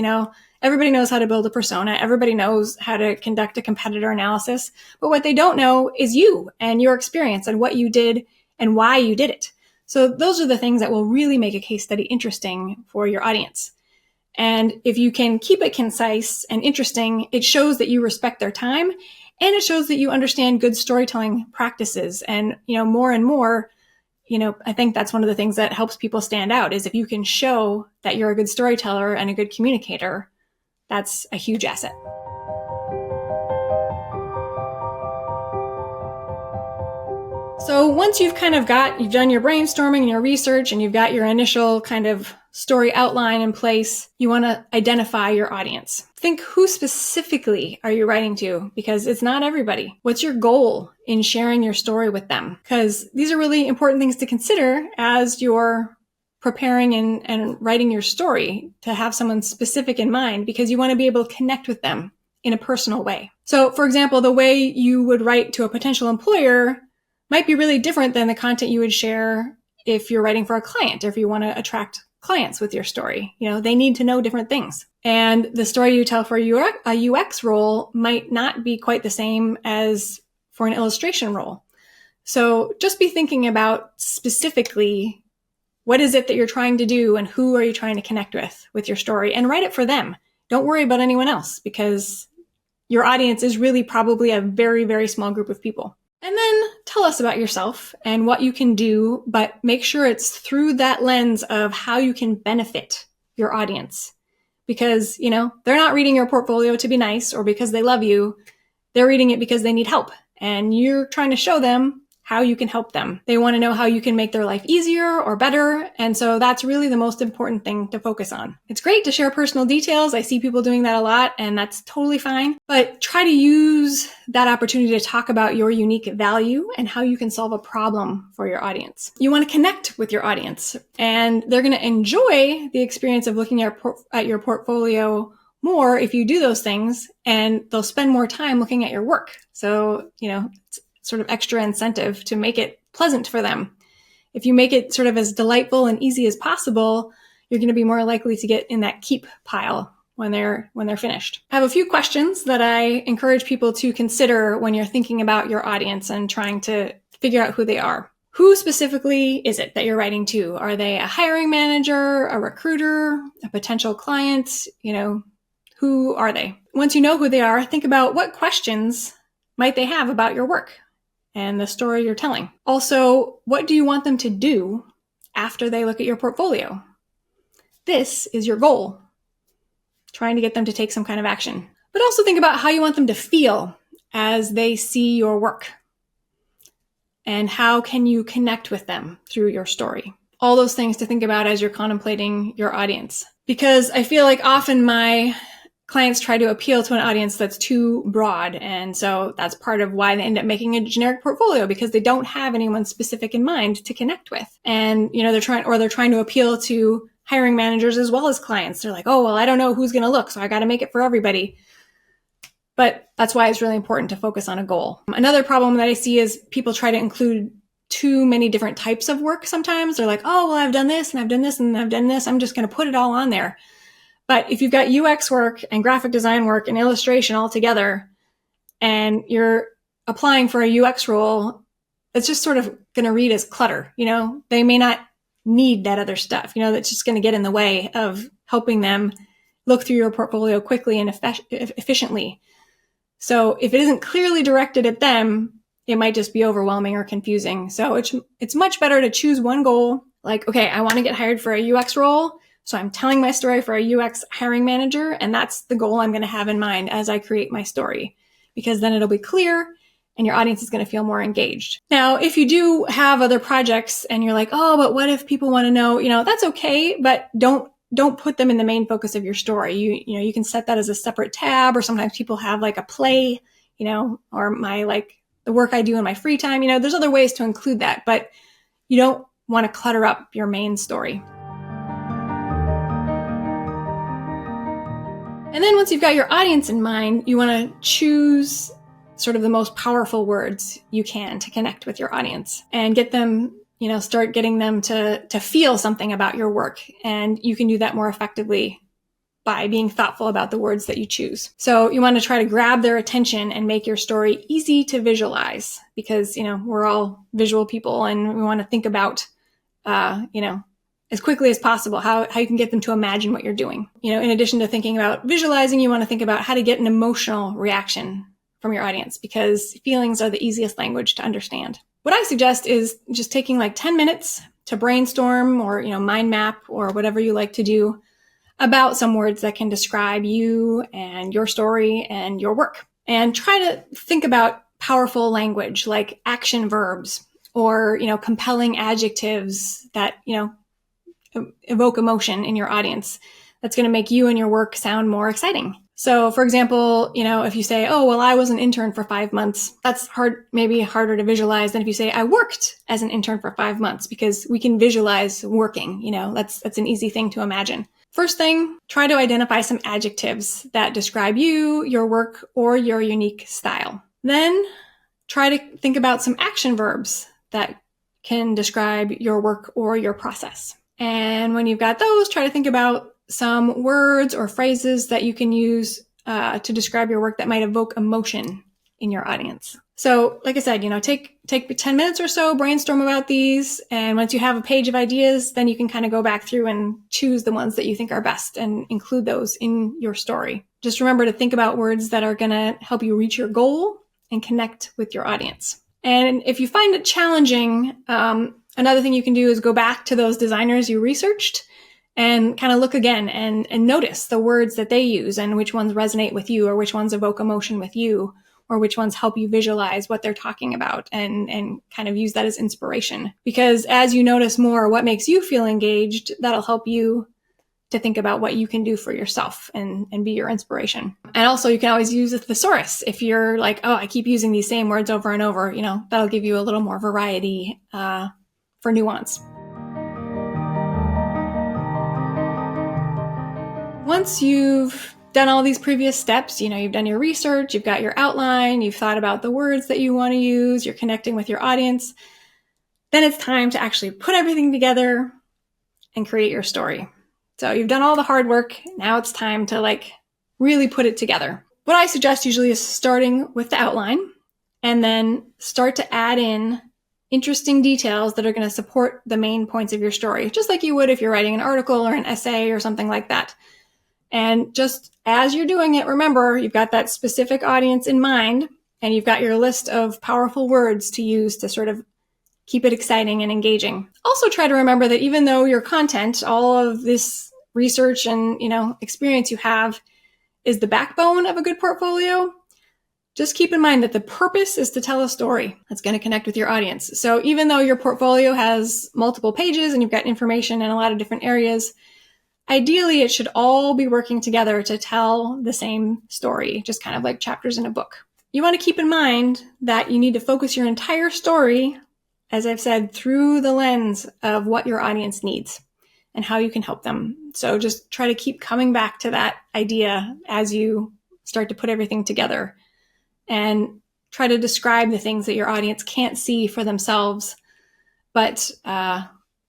Everybody knows how to build a persona. Everybody knows how to conduct a competitor analysis. But what they don't know is you and your experience and what you did and why you did it. So those are the things that will really make a case study interesting for your audience. And if you can keep it concise and interesting, it shows that you respect their time, and it shows that you understand good storytelling practices. And, more and more, I think that's one of the things that helps people stand out is if you can show that you're a good storyteller and a good communicator, that's a huge asset. So once you've done your brainstorming and your research and you've got your initial kind of story outline in place, you want to identify your audience. Think, who specifically are you writing to? Because it's not everybody. What's your goal in sharing your story with them? Because these are really important things to consider as you're preparing and writing your story, to have someone specific in mind, because you want to be able to connect with them in a personal way. So for example, the way you would write to a potential employer might be really different than the content you would share if you're writing for a client or if you want to attract clients with your story. They need to know different things. And the story you tell for a UX role might not be quite the same as for an illustration role. So just be thinking about specifically, what is it that you're trying to do and who are you trying to connect with your story, and write it for them. Don't worry about anyone else, because your audience is really probably a very, very small group of people. And then tell us about yourself and what you can do, but make sure it's through that lens of how you can benefit your audience. Because, they're not reading your portfolio to be nice or because they love you. They're reading it because they need help. And you're trying to show them how you can help them. They want to know how you can make their life easier or better. And so that's really the most important thing to focus on. It's great to share personal details. I see people doing that a lot, and that's totally fine. But try to use that opportunity to talk about your unique value and how you can solve a problem for your audience. You want to connect with your audience, and they're going to enjoy the experience of looking at your portfolio more if you do those things, and they'll spend more time looking at your work. So, it's sort of extra incentive to make it pleasant for them. If you make it sort of as delightful and easy as possible, you're going to be more likely to get in that keep pile when they're finished. I have a few questions that I encourage people to consider when you're thinking about your audience and trying to figure out who they are. Who specifically is it that you're writing to? Are they a hiring manager, a recruiter, a potential client? Who are they? Once you know who they are, think about what questions might they have about your work and the story you're telling. Also, what do you want them to do after they look at your portfolio? This is your goal, trying to get them to take some kind of action. But also think about how you want them to feel as they see your work. And how can you connect with them through your story? All those things to think about as you're contemplating your audience. Because I feel like often my clients try to appeal to an audience that's too broad. And so that's part of why they end up making a generic portfolio, because they don't have anyone specific in mind to connect with. And, they're trying to appeal to hiring managers as well as clients. They're like, oh, well, I don't know who's going to look, so I got to make it for everybody. But that's why it's really important to focus on a goal. Another problem that I see is people try to include too many different types of work sometimes. They're like, oh, well, I've done this and I've done this and I've done this. I'm just going to put it all on there. But if you've got UX work and graphic design work and illustration all together, and you're applying for a UX role, it's just sort of going to read as clutter. They may not need that other stuff, that's just going to get in the way of helping them look through your portfolio quickly and efficiently. So if it isn't clearly directed at them, it might just be overwhelming or confusing. So it's much better to choose one goal, like, okay, I want to get hired for a UX role. So I'm telling my story for a UX hiring manager, and that's the goal I'm going to have in mind as I create my story, because then it'll be clear and your audience is going to feel more engaged. Now, if you do have other projects and you're like, oh, but what if people want to know, that's okay, but don't put them in the main focus of your story. You can set that as a separate tab, or sometimes people have like a play, or the work I do in my free time. There's other ways to include that, but you don't want to clutter up your main story. And then once you've got your audience in mind, you want to choose sort of the most powerful words you can to connect with your audience and get them, start getting them to feel something about your work. And you can do that more effectively by being thoughtful about the words that you choose. So you want to try to grab their attention and make your story easy to visualize, because, we're all visual people and we want to think about, as quickly as possible, how you can get them to imagine what you're doing. In addition to thinking about visualizing, you want to think about how to get an emotional reaction from your audience, because feelings are the easiest language to understand. What I suggest is just taking like 10 minutes to brainstorm or, mind map or whatever you like to do about some words that can describe you and your story and your work. And try to think about powerful language like action verbs or, compelling adjectives that, evoke emotion in your audience. That's going to make you and your work sound more exciting. So for example, if you say, oh, well, I was an intern for 5 months, that's maybe harder to visualize than if you say, I worked as an intern for 5 months, because we can visualize working, that's an easy thing to imagine. First thing, try to identify some adjectives that describe you, your work, or your unique style. Then try to think about some action verbs that can describe your work or your process. And when you've got those, try to think about some words or phrases that you can use to describe your work that might evoke emotion in your audience. So like I said, take 10 minutes or so, brainstorm about these. And once you have a page of ideas, then you can kind of go back through and choose the ones that you think are best and include those in your story. Just remember to think about words that are going to help you reach your goal and connect with your audience. And if you find it challenging, another thing you can do is go back to those designers you researched and kind of look again and notice the words that they use and which ones resonate with you, or which ones evoke emotion with you, or which ones help you visualize what they're talking about, and kind of use that as inspiration. Because as you notice more what makes you feel engaged, that'll help you to think about what you can do for yourself and be your inspiration. And also you can always use a thesaurus. If you're like, oh, I keep using these same words over and over, that'll give you a little more variety for nuance. Once you've done all these previous steps, you've done your research, you've got your outline, you've thought about the words that you want to use, you're connecting with your audience, then it's time to actually put everything together and create your story. So you've done all the hard work. Now it's time to really put it together. What I suggest usually is starting with the outline and then start to add in interesting details that are going to support the main points of your story, just like you would if you're writing an article or an essay or something like that. And just as you're doing it, remember, you've got that specific audience in mind, and you've got your list of powerful words to use to sort of keep it exciting and engaging. Also try to remember that even though your content, all of this research and, experience you have is the backbone of a good portfolio, just keep in mind that the purpose is to tell a story that's going to connect with your audience. So even though your portfolio has multiple pages and you've got information in a lot of different areas, ideally it should all be working together to tell the same story, just kind of like chapters in a book. You want to keep in mind that you need to focus your entire story, as I've said, through the lens of what your audience needs and how you can help them. So just try to keep coming back to that idea as you start to put everything together, and try to describe the things that your audience can't see for themselves, but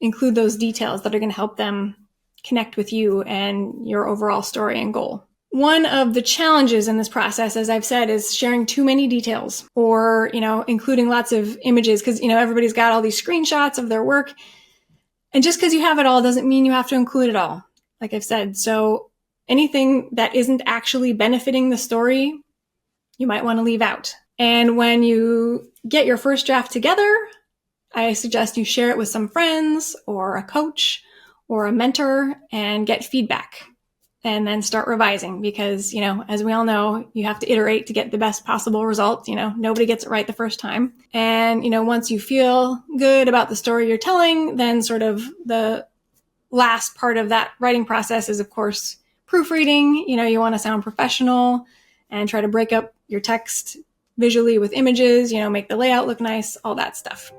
include those details that are going to help them connect with you and your overall story and goal. One of the challenges in this process, as I've said, is sharing too many details or, including lots of images, because, everybody's got all these screenshots of their work. And just because you have it all doesn't mean you have to include it all, like I've said. So anything that isn't actually benefiting the story, you might want to leave out. And when you get your first draft together, I suggest you share it with some friends or a coach or a mentor and get feedback, and then start revising, because, as we all know, you have to iterate to get the best possible result. Nobody gets it right the first time. And, once you feel good about the story you're telling, then sort of the last part of that writing process is, of course, proofreading. You want to sound professional and try to break up your text visually with images, make the layout look nice, all that stuff.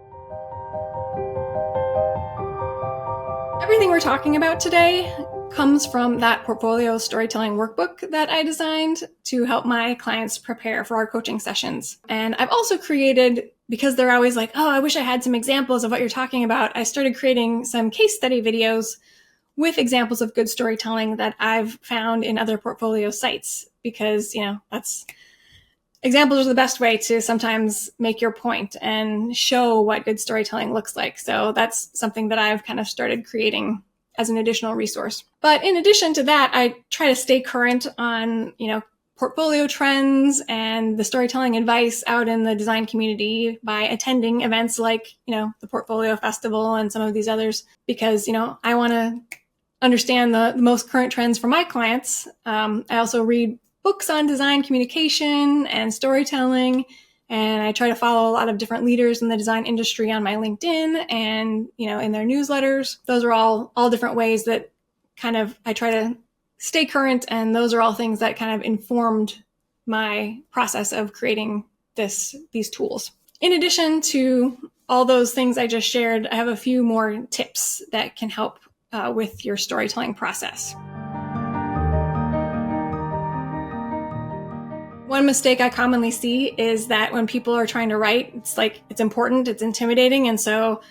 Everything we're talking about today comes from that Portfolio Storytelling Workbook that I designed to help my clients prepare for our coaching sessions. And I've also created, because they're always like, oh, I wish I had some examples of what you're talking about, I started creating some case study videos with examples of good storytelling that I've found in other portfolio sites, because, examples are the best way to sometimes make your point and show what good storytelling looks like. So that's something that I've kind of started creating as an additional resource. But in addition to that, I try to stay current on, portfolio trends and the storytelling advice out in the design community by attending events like, the Portfolio Festival and some of these others, because, I want to understand the most current trends for my clients. I also read books on design communication and storytelling, and I try to follow a lot of different leaders in the design industry on my LinkedIn and, in their newsletters. Those are all different ways that kind of I try to stay current, and those are all things that kind of informed my process of creating these tools. In addition to all those things I just shared, I have a few more tips that can help with your storytelling process. One mistake I commonly see is that when people are trying to write, it's important, it's intimidating, and so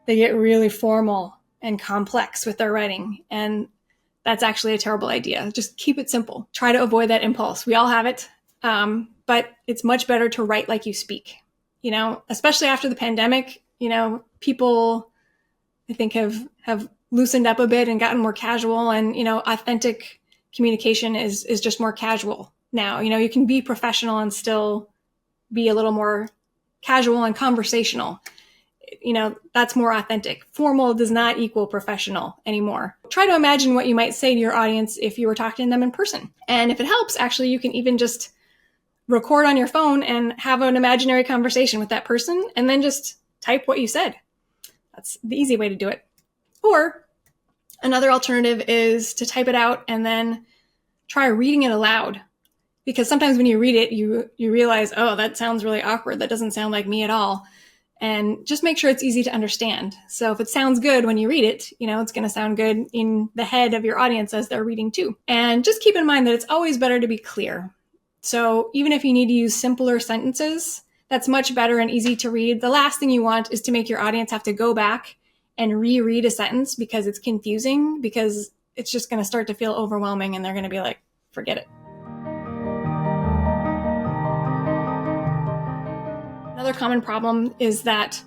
they get really formal and complex with their writing. And that's actually a terrible idea. Just keep it simple. Try to avoid that impulse. We all have it, but it's much better to write like you speak. Especially after the pandemic, people, I think, have loosened up a bit and gotten more casual, and, authentic communication is just more casual now. You can be professional and still be a little more casual and conversational. That's more authentic. Formal does not equal professional anymore. Try to imagine what you might say to your audience if you were talking to them in person. And if it helps, actually, you can even just record on your phone and have an imaginary conversation with that person, and then just type what you said. That's the easy way to do it. Or another alternative is to type it out and then try reading it aloud. Because sometimes when you read it, you realize, oh, that sounds really awkward. That doesn't sound like me at all. and just make sure it's easy to understand. So if it sounds good when you read it, it's going to sound good in the head of your audience as they're reading too. And just keep in mind that it's always better to be clear. So even if you need to use simpler sentences, that's much better and easy to read. The last thing you want is to make your audience have to go back and reread a sentence because it's confusing, because it's just going to start to feel overwhelming and they're going to be like, forget it. Another common problem is that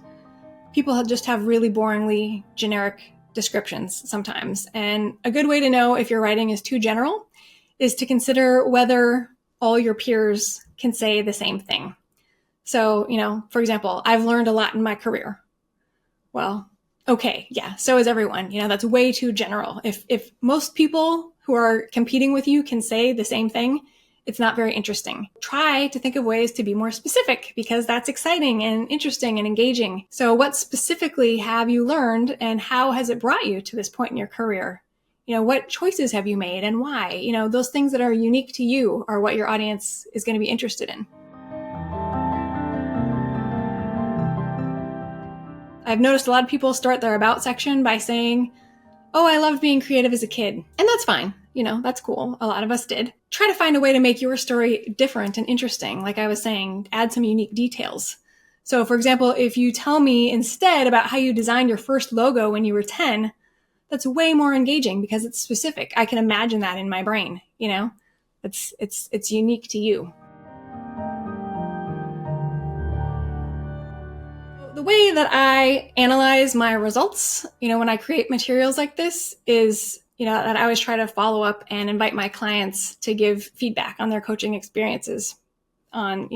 people just have really boringly generic descriptions sometimes. And a good way to know if your writing is too general is to consider whether all your peers can say the same thing. So, for example, I've learned a lot in my career. Well, okay, yeah, so is everyone. That's way too general. If most people who are competing with you can say the same thing, it's not very interesting. Try to think of ways to be more specific, because that's exciting and interesting and engaging. So what specifically have you learned, and how has it brought you to this point in your career? What choices have you made and why? Those things that are unique to you are what your audience is going to be interested in. I've noticed a lot of people start their about section by saying, oh, I loved being creative as a kid. And that's fine. That's cool. A lot of us did. Try to find a way to make your story different and interesting. Like I was saying, add some unique details. So for example, if you tell me instead about how you designed your first logo when you were 10, that's way more engaging because it's specific. I can imagine that in my brain, it's unique to you. The way that I analyze my results, when I create materials like this is, that I always try to follow up and invite my clients to give feedback on their coaching experiences on,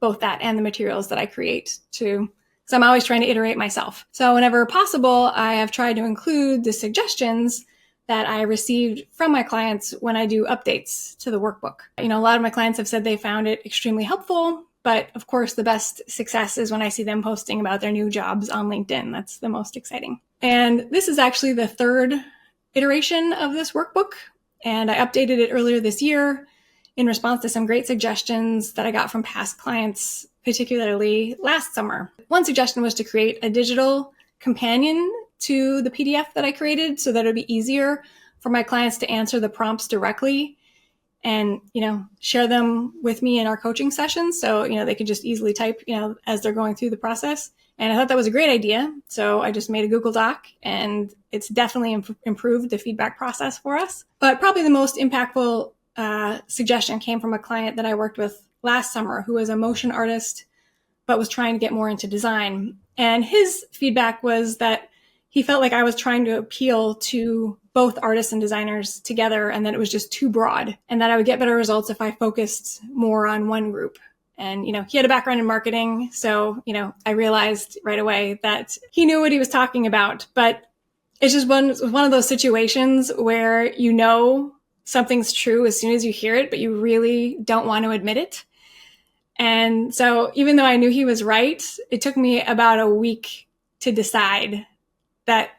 both that and the materials that I create because I'm always trying to iterate myself. So whenever possible, I have tried to include the suggestions that I received from my clients when I do updates to the workbook. A lot of my clients have said they found it extremely helpful. But of course, the best success is when I see them posting about their new jobs on LinkedIn. That's the most exciting. And this is actually the third iteration of this workbook. And I updated it earlier this year in response to some great suggestions that I got from past clients, particularly last summer. One suggestion was to create a digital companion to the PDF that I created so that it would be easier for my clients to answer the prompts directly and, share them with me in our coaching sessions. So, they could just easily type, as they're going through the process. And I thought that was a great idea. So I just made a Google Doc, and it's definitely improved the feedback process for us. But probably the most impactful suggestion came from a client that I worked with last summer who was a motion artist, but was trying to get more into design. And his feedback was that he felt like I was trying to appeal to both artists and designers together, and that it was just too broad, and that I would get better results if I focused more on one group. And, he had a background in marketing. So, I realized right away that he knew what he was talking about, but it's just one of those situations where, something's true as soon as you hear it, but you really don't want to admit it. And so even though I knew he was right, it took me about a week to decide that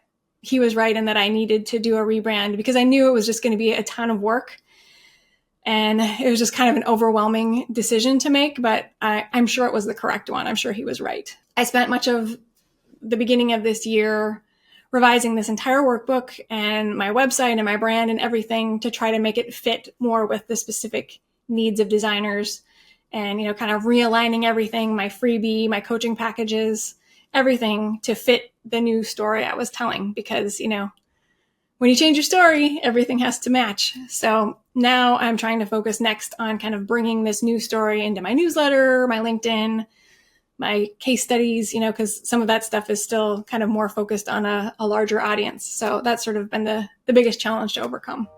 he was right and that I needed to do a rebrand, because I knew it was just going to be a ton of work. And it was just kind of an overwhelming decision to make, but I'm sure it was the correct one. I'm sure he was right. I spent much of the beginning of this year revising this entire workbook and my website and my brand and everything to try to make it fit more with the specific needs of designers, and, kind of realigning everything, my freebie, my coaching packages, everything to fit the new story I was telling, because, when you change your story, everything has to match. So now I'm trying to focus next on kind of bringing this new story into my newsletter, my LinkedIn, my case studies, because some of that stuff is still kind of more focused on a larger audience. So that's sort of been the biggest challenge to overcome.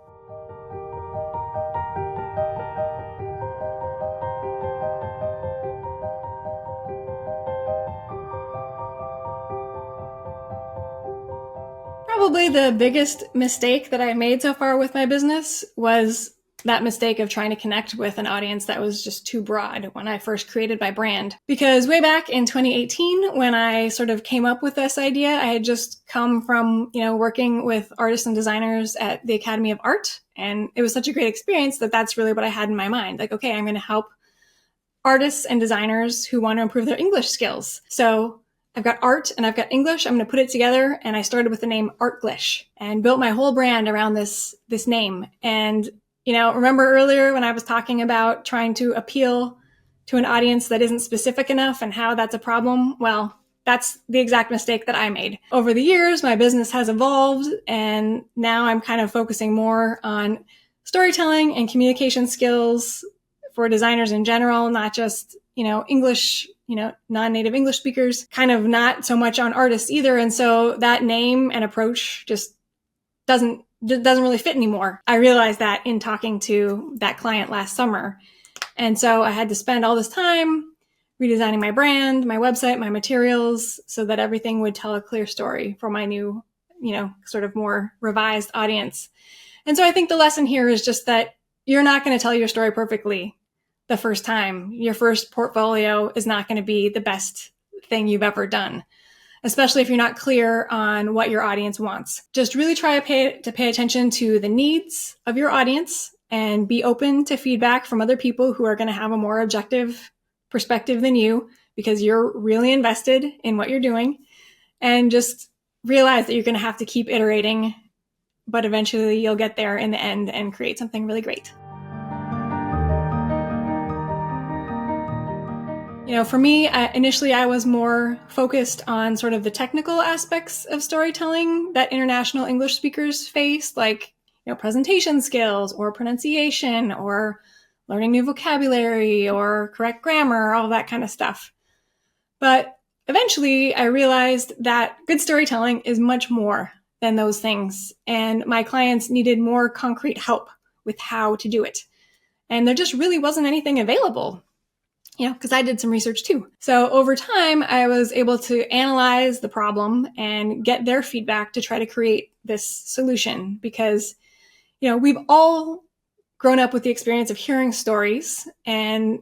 Probably the biggest mistake that I made so far with my business was that mistake of trying to connect with an audience that was just too broad when I first created my brand. Because way back in 2018, when I sort of came up with this idea, I had just come from, working with artists and designers at the Academy of Art. And it was such a great experience that that's really what I had in my mind. Like, okay, I'm going to help artists and designers who want to improve their English skills. So I've got art and I've got English. I'm going to put it together. And I started with the name Artglish and built my whole brand around this name. And, remember earlier when I was talking about trying to appeal to an audience that isn't specific enough and how that's a problem? Well, that's the exact mistake that I made. Over the years, my business has evolved, and now I'm kind of focusing more on storytelling and communication skills for designers in general, not just, English, non-native English speakers, kind of not so much on artists either. And so that name and approach just doesn't really fit anymore. I realized that in talking to that client last summer. And so I had to spend all this time redesigning my brand, my website, my materials, so that everything would tell a clear story for my new, sort of more revised audience. And so I think the lesson here is just that you're not going to tell your story perfectly the first time. Your first portfolio is not going to be the best thing you've ever done, especially if you're not clear on what your audience wants. Just really try to pay attention to the needs of your audience and be open to feedback from other people who are going to have a more objective perspective than you, because you're really invested in what you're doing. And just realize that you're going to have to keep iterating, but eventually you'll get there in the end and create something really great. For me, initially I was more focused on sort of the technical aspects of storytelling that international English speakers face, like, presentation skills or pronunciation or learning new vocabulary or correct grammar, all that kind of stuff. But eventually I realized that good storytelling is much more than those things. And my clients needed more concrete help with how to do it. And there just really wasn't anything available, because I did some research too. So over time, I was able to analyze the problem and get their feedback to try to create this solution, because, we've all grown up with the experience of hearing stories. And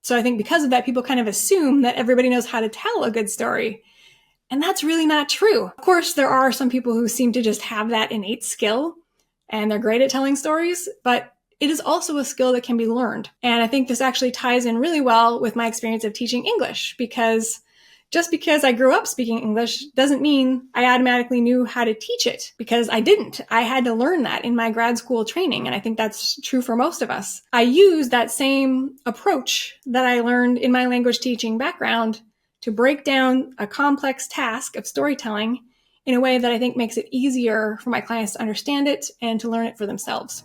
so I think because of that, people kind of assume that everybody knows how to tell a good story. And that's really not true. Of course, there are some people who seem to just have that innate skill and they're great at telling stories, but it is also a skill that can be learned. And I think this actually ties in really well with my experience of teaching English, because just because I grew up speaking English doesn't mean I automatically knew how to teach it, because I didn't. I had to learn that in my grad school training, and I think that's true for most of us. I use that same approach that I learned in my language teaching background to break down a complex task of storytelling in a way that I think makes it easier for my clients to understand it and to learn it for themselves.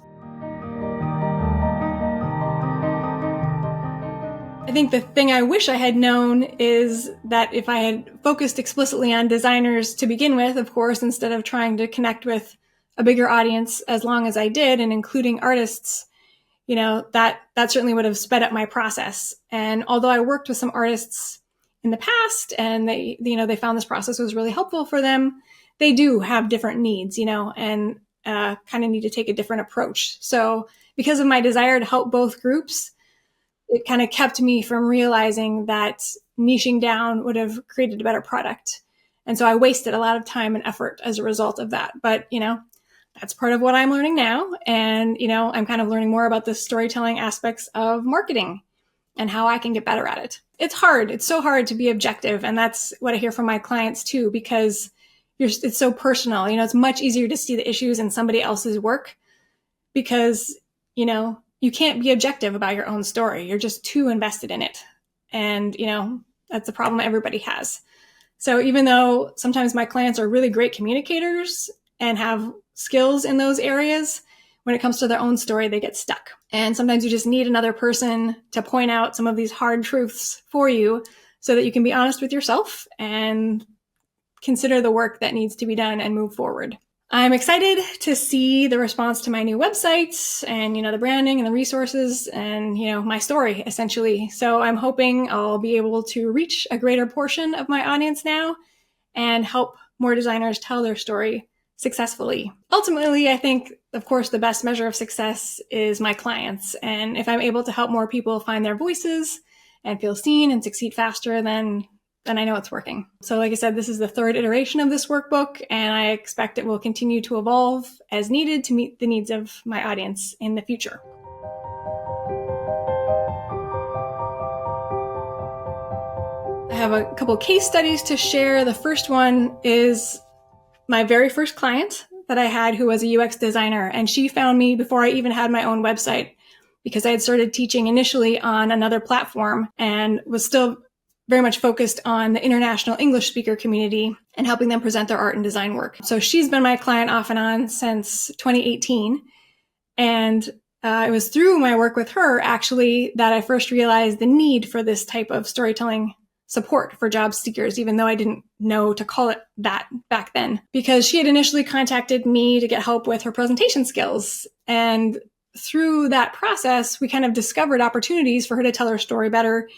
I think the thing I wish I had known is that if I had focused explicitly on designers to begin with, of course, instead of trying to connect with a bigger audience as long as I did, and including artists, that certainly would have sped up my process. And although I worked with some artists in the past and they found this process was really helpful for them, they do have different needs, and kind of need to take a different approach. So because of my desire to help both groups, it kind of kept me from realizing that niching down would have created a better product. And so I wasted a lot of time and effort as a result of that. But, that's part of what I'm learning now. And, I'm kind of learning more about the storytelling aspects of marketing and how I can get better at it. It's hard. It's so hard to be objective. And that's what I hear from my clients too, because it's so personal. It's much easier to see the issues in somebody else's work because, you can't be objective about your own story. You're just too invested in it. And, that's a problem everybody has. So even though sometimes my clients are really great communicators and have skills in those areas, when it comes to their own story, they get stuck. And sometimes you just need another person to point out some of these hard truths for you so that you can be honest with yourself and consider the work that needs to be done and move forward. I'm excited to see the response to my new website and, the branding and the resources and, my story essentially. So I'm hoping I'll be able to reach a greater portion of my audience now and help more designers tell their story successfully. Ultimately, I think, of course, the best measure of success is my clients. And if I'm able to help more people find their voices and feel seen and succeed faster, then I know it's working. So like I said, this is the third iteration of this workbook, and I expect it will continue to evolve as needed to meet the needs of my audience in the future. I have a couple case studies to share. The first one is my very first client that I had, who was a UX designer, and she found me before I even had my own website because I had started teaching initially on another platform and was still very much focused on the international English speaker community and helping them present their art and design work. So she's been my client off and on since 2018. And it was through my work with her, actually, that I first realized the need for this type of storytelling support for job seekers, even though I didn't know to call it that back then, because she had initially contacted me to get help with her presentation skills. And through that process, we kind of discovered opportunities for her to tell her story better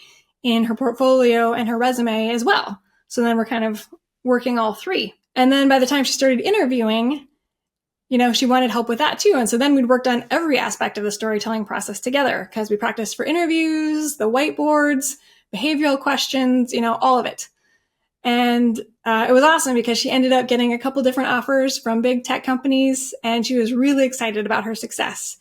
in her portfolio and her resume as well. So then we're kind of working all three. And then by the time she started interviewing, she wanted help with that too. And so then we'd worked on every aspect of the storytelling process together because we practiced for interviews, the whiteboards, behavioral questions, all of it. And it was awesome because she ended up getting a couple different offers from big tech companies, and she was really excited about her success.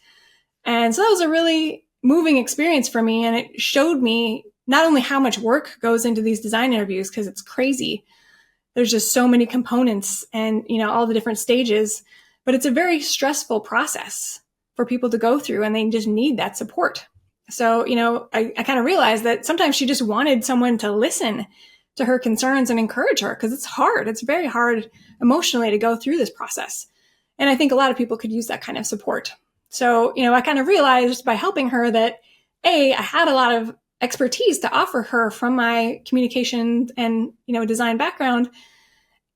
And so that was a really moving experience for me. And it showed me not only how much work goes into these design interviews, because it's crazy. There's just so many components and, all the different stages, but it's a very stressful process for people to go through, and they just need that support. So, I kind of realized that sometimes she just wanted someone to listen to her concerns and encourage her, because it's hard. It's very hard emotionally to go through this process. And I think a lot of people could use that kind of support. So, I kind of realized by helping her that, I had a lot of expertise to offer her from my communication and, design background.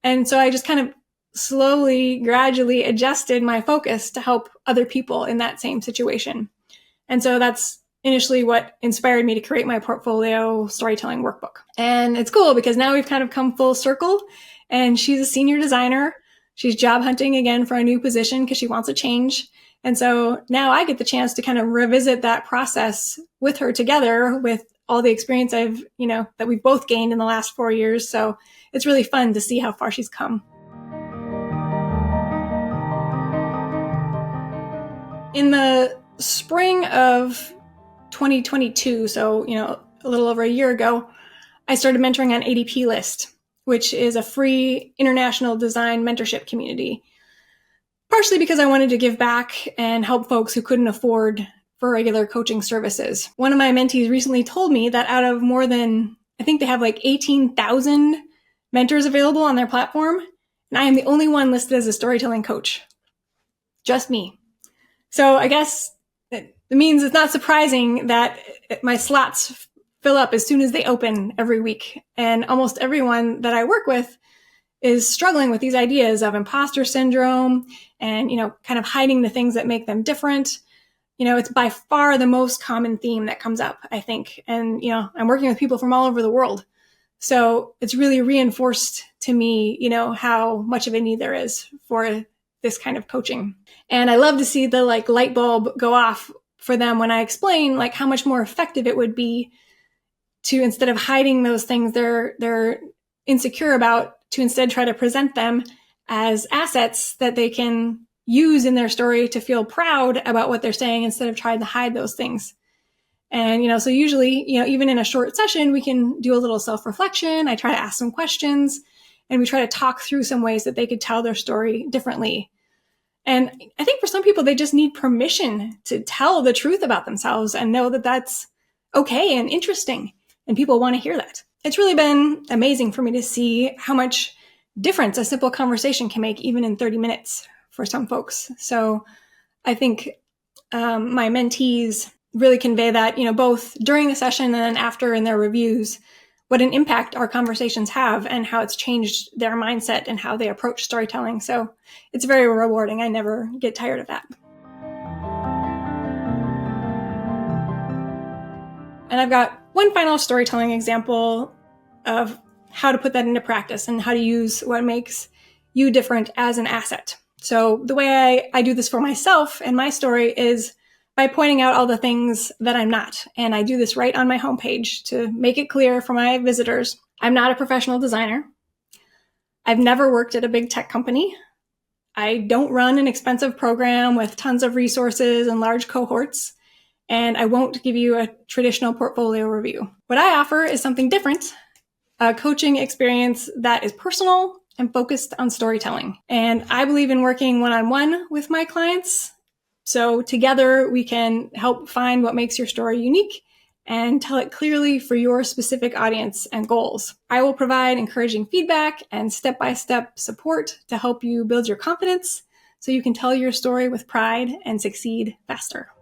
And so I just kind of slowly, gradually adjusted my focus to help other people in that same situation. And so that's initially what inspired me to create my Portfolio Storytelling Workbook. And it's cool because now we've kind of come full circle, and she's a senior designer. She's job hunting again for a new position because she wants a change. And so now I get the chance to kind of revisit that process with her together with all the experience that we've both gained in the last 4 years. So it's really fun to see how far she's come. In the spring of 2022, so, a little over a year ago, I started mentoring on ADPList, which is a free international design mentorship community. Partially because I wanted to give back and help folks who couldn't afford for regular coaching services. One of my mentees recently told me that out of more than, I think they have like 18,000 mentors available on their platform, and I am the only one listed as a storytelling coach. Just me. So I guess it means it's not surprising that my slots fill up as soon as they open every week. And almost everyone that I work with is struggling with these ideas of imposter syndrome and, kind of hiding the things that make them different. It's by far the most common theme that comes up, I think. And, I'm working with people from all over the world. So it's really reinforced to me, how much of a need there is for this kind of coaching. And I love to see the light bulb go off for them when I explain how much more effective it would be to, instead of hiding those things they're insecure about, to instead try to present them as assets that they can use in their story to feel proud about what they're saying instead of trying to hide those things. And, so usually, even in a short session, we can do a little self-reflection. I try to ask some questions, and we try to talk through some ways that they could tell their story differently. And I think for some people, they just need permission to tell the truth about themselves and know that that's okay and interesting, and people want to hear that. It's really been amazing for me to see how much difference a simple conversation can make, even in 30 minutes for some folks. So I think my mentees really convey that, both during the session and then after in their reviews, what an impact our conversations have and how it's changed their mindset and how they approach storytelling. So it's very rewarding. I never get tired of that. And I've got one final storytelling example of how to put that into practice and how to use what makes you different as an asset. So the way I do this for myself and my story is by pointing out all the things that I'm not. And I do this right on my homepage to make it clear for my visitors. I'm not a professional designer. I've never worked at a big tech company. I don't run an expensive program with tons of resources and large cohorts. And I won't give you a traditional portfolio review. What I offer is something different a coaching experience that is personal and focused on storytelling. And I believe in working one-on-one with my clients. So together we can help find what makes your story unique and tell it clearly for your specific audience and goals. I will provide encouraging feedback and step-by-step support to help you build your confidence so you can tell your story with pride and succeed faster.